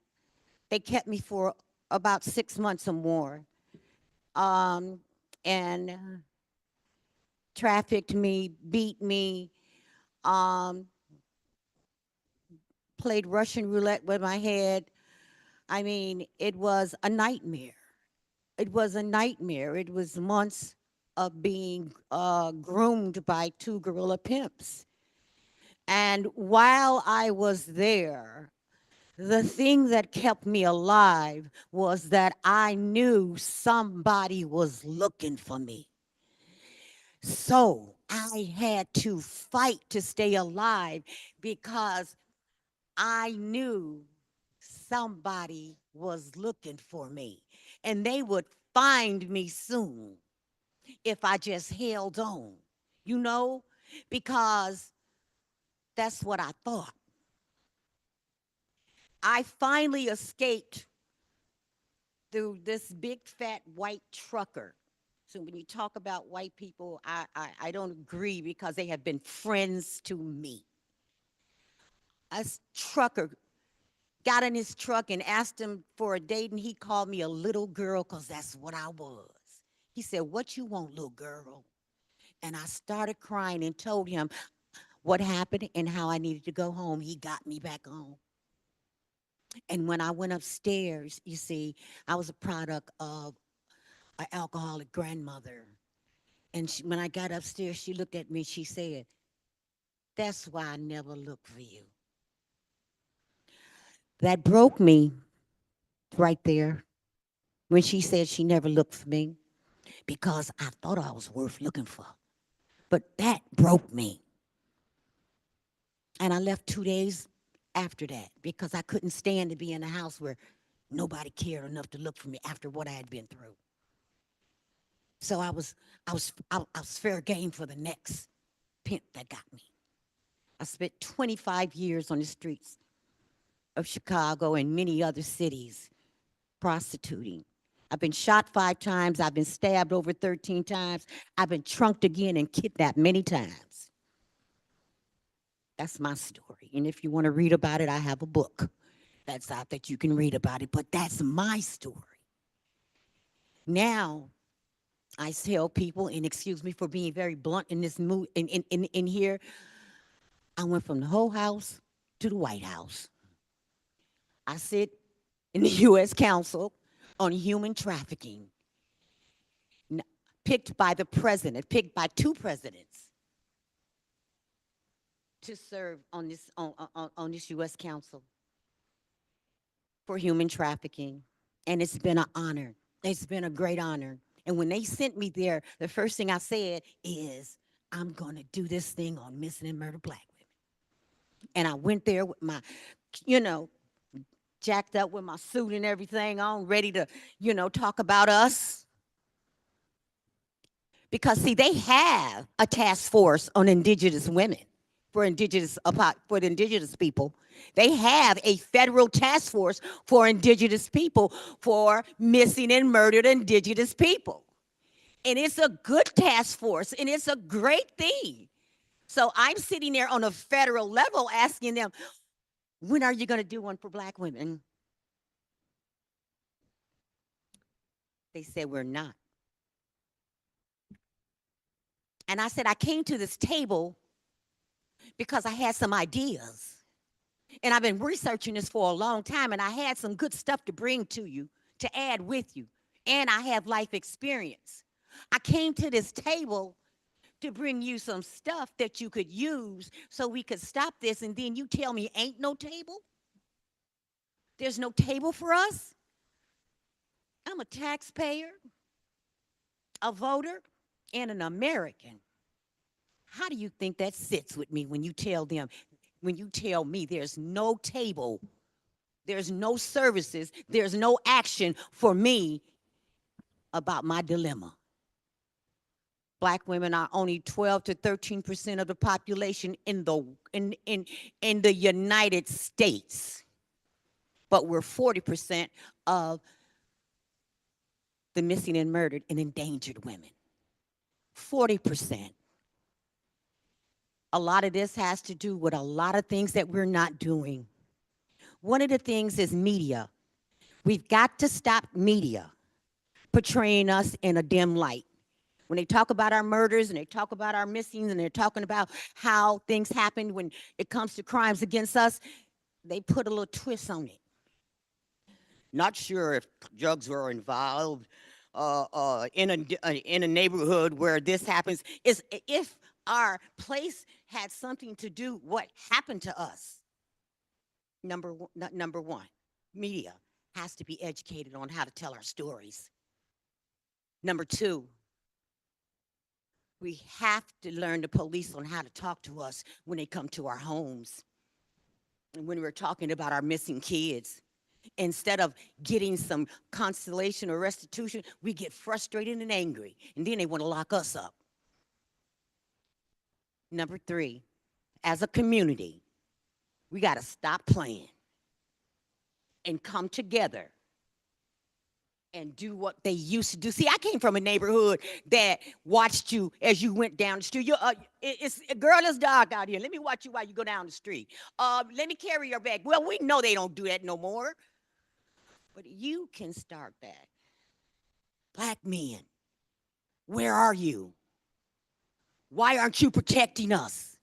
they kept me for about 6 months or more, and trafficked me, beat me, played Russian roulette with my head. I mean, it was a nightmare. It was a nightmare. It was months of being groomed by 2 gorilla pimps. And while I was there, the thing that kept me alive was that I knew somebody was looking for me. So I had to fight to stay alive because I knew somebody was looking for me, and they would find me soon if I just held on, you know, because that's what I thought. I finally escaped through this big fat white trucker. So when you talk about white people, I don't agree because they have been friends to me. A trucker got in his truck and asked him for a date, and he called me a little girl because that's what I was. He said, "What you want, little girl?" And I started crying and told him what happened and how I needed to go home. He got me back home. And when I went upstairs, you see, I was a product of an alcoholic grandmother. And when I got upstairs, she looked at me, she said, "That's why I never looked for you." That broke me right there when she said she never looked for me, because I thought I was worth looking for. But that broke me. And I left 2 days after that because I couldn't stand to be in a house where nobody cared enough to look for me after what I had been through. So I was fair game for the next pimp that got me. I spent 25 years on the streets of Chicago and many other cities prostituting. I've been shot 5 times. I've been stabbed over 13 times. I've been trunked again and kidnapped many times. That's my story. And if you want to read about it, I have a book that's out that you can read about it. But that's my story. Now, I tell people, and excuse me for being very blunt in this mood, in here, I went from the whole house to the White House. I sit in the U.S. Council on Human Trafficking, picked by the president, picked by 2 presidents to serve on this U.S. Council for Human Trafficking. And it's been an honor. It's been a great honor. And when they sent me there, the first thing I said is, I'm going to do this thing on missing and murdered Black women. And I went there with my, jacked up with my suit and everything on, ready to, talk about us. Because, see, they have a task force on indigenous women, for the indigenous people. They have a federal task force for indigenous people, for missing and murdered indigenous people. And it's a good task force, and it's a great thing. So I'm sitting there on a federal level asking them, when are you going to do one for Black women? They said, we're not. And I said, I came to this table because I had some ideas. And I've been researching this for a long time, and I had some good stuff to bring to you, to add with you. And I have life experience. I came to this table to bring you some stuff that you could use so we could stop this, and then you tell me ain't no table? There's no table for us? I'm a taxpayer, a voter, and an American. How do you think that sits with me when you tell me there's no table, there's no services, there's no action for me about my dilemma? Black women are only 12 to 13% of the population in the United States, but we're 40% of the missing and murdered and endangered women. 40%. A lot of this has to do with a lot of things that we're not doing. One of the things is media. We've got to stop media portraying us in a dim light. When they talk about our murders and they talk about our missings and they're talking about how things happened when it comes to crimes against us, they put a little twist on it. Not sure if drugs were involved in a neighborhood where this happens. Is if our place had something to do what happened to us. Number one, media has to be educated on how to tell our stories. Number two, we have to learn the police on how to talk to us when they come to our homes. And when we're talking about our missing kids, instead of getting some consolation or restitution, we get frustrated and angry, and then they want to lock us up. Number three, as a community, we got to stop playing and come together and do what they used to do. See, I came from a neighborhood that watched you as you went down the street. Girl, it's dark out here. Let me watch you while you go down the street. Let me carry your bag. Well, we know they don't do that no more. But you can start that. Black men, where are you? Why aren't you protecting us?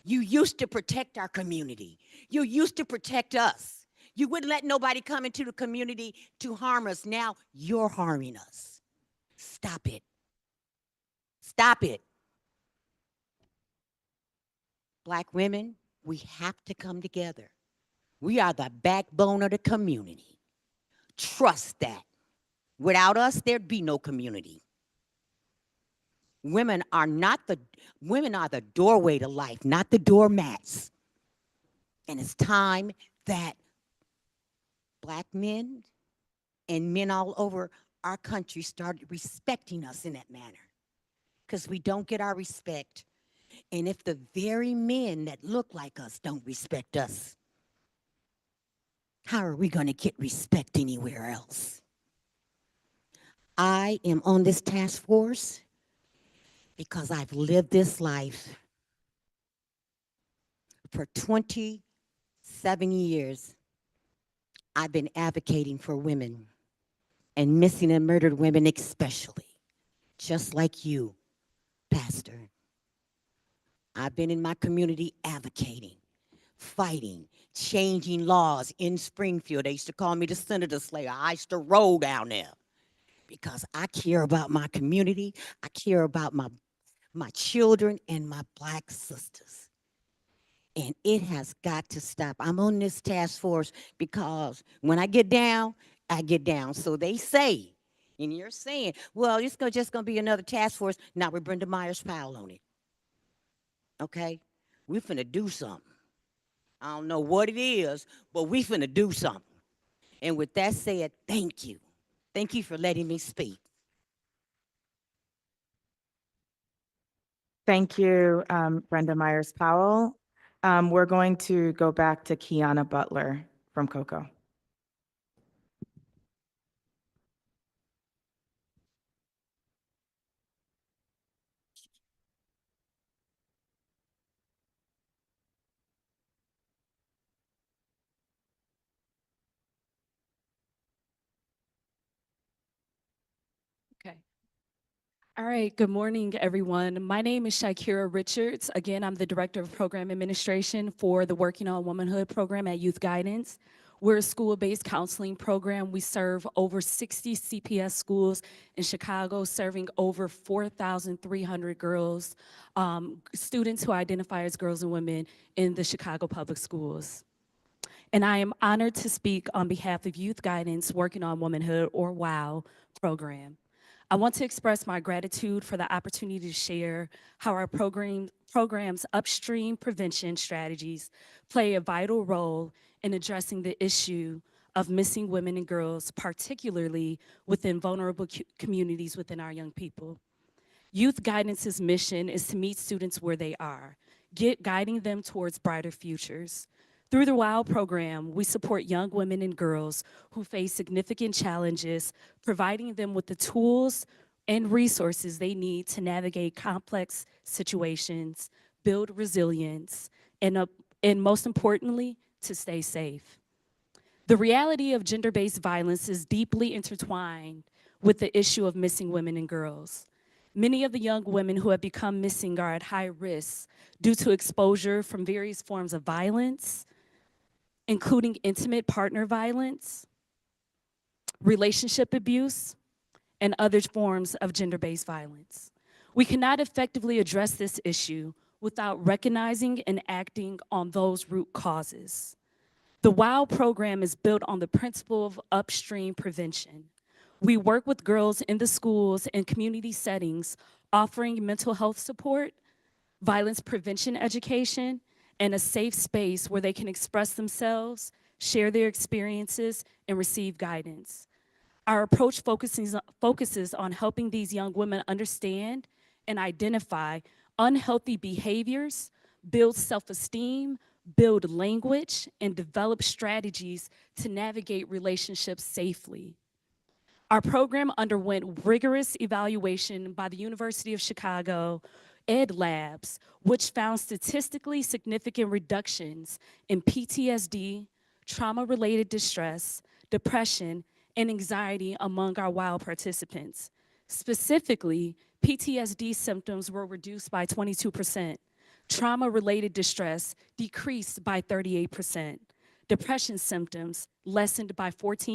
You used to protect our community. You used to protect us. You wouldn't let nobody come into the community to harm us. Now you're harming us. Stop it. Stop it. Black women, we have to come together. We are the backbone of the community. Trust that. Without us, there'd be no community. Women are the doorway to life, not the doormats. And it's time that Black men and men all over our country started respecting us in that manner, because we don't get our respect. And if the very men that look like us don't respect us, how are we going to get respect anywhere else? I am on this task force because I've lived this life for 27 years. I've been advocating for women and missing and murdered women especially, just like you, Pastor. I've been in my community advocating, fighting, changing laws in Springfield. They used to call me the Senator Slayer. I used to roll down there because I care about my community. I care about my children and my Black sisters. And it has got to stop. I'm on this task force because when I get down, I get down. So they say, and you're saying, well, it's just going to be another task force. Now we're Brenda Myers-Powell on it. Okay? We finna do something. I don't know what it is, but we finna do something. And with that said, thank you. Thank you for letting me speak. Thank you, Brenda Myers-Powell. We're going to go back to Kiana Butler from COCO. Okay. All right, good morning, everyone. My name is Shakira Richards. Again, I'm the Director of Program Administration for the Working on Womanhood program at Youth Guidance. We're a school-based counseling program. We serve over 60 CPS schools in Chicago, serving over 4,300 girls, students who identify as girls and women in the Chicago Public Schools. And I am honored to speak on behalf of Youth Guidance Working on Womanhood, or WOW, program. I want to express my gratitude for the opportunity to share how our program's upstream prevention strategies play a vital role in addressing the issue of missing women and girls, particularly within vulnerable communities within our young people. Youth Guidance's mission is to meet students where they are, guiding them towards brighter futures. Through the WOW program, we support young women and girls who face significant challenges, providing them with the tools and resources they need to navigate complex situations, build resilience, and most importantly, to stay safe. The reality of gender-based violence is deeply intertwined with the issue of missing women and girls. Many of the young women who have become missing are at high risk due to exposure from various forms of violence, including intimate partner violence, relationship abuse, and other forms of gender-based violence. We cannot effectively address this issue without recognizing and acting on those root causes. The WOW program is built on the principle of upstream prevention. We work with girls in the schools and community settings, offering mental health support, violence prevention education, and a safe space where they can express themselves, share their experiences, and receive guidance. Our approach focuses on helping these young women understand and identify unhealthy behaviors, build self-esteem, build language, and develop strategies to navigate relationships safely. Our program underwent rigorous evaluation by the University of Chicago Ed Labs, which found statistically significant reductions in PTSD, trauma-related distress, depression, and anxiety among our WOW participants. Specifically, PTSD symptoms were reduced by 22%. Trauma-related distress decreased by 38%. Depression symptoms lessened by 14%.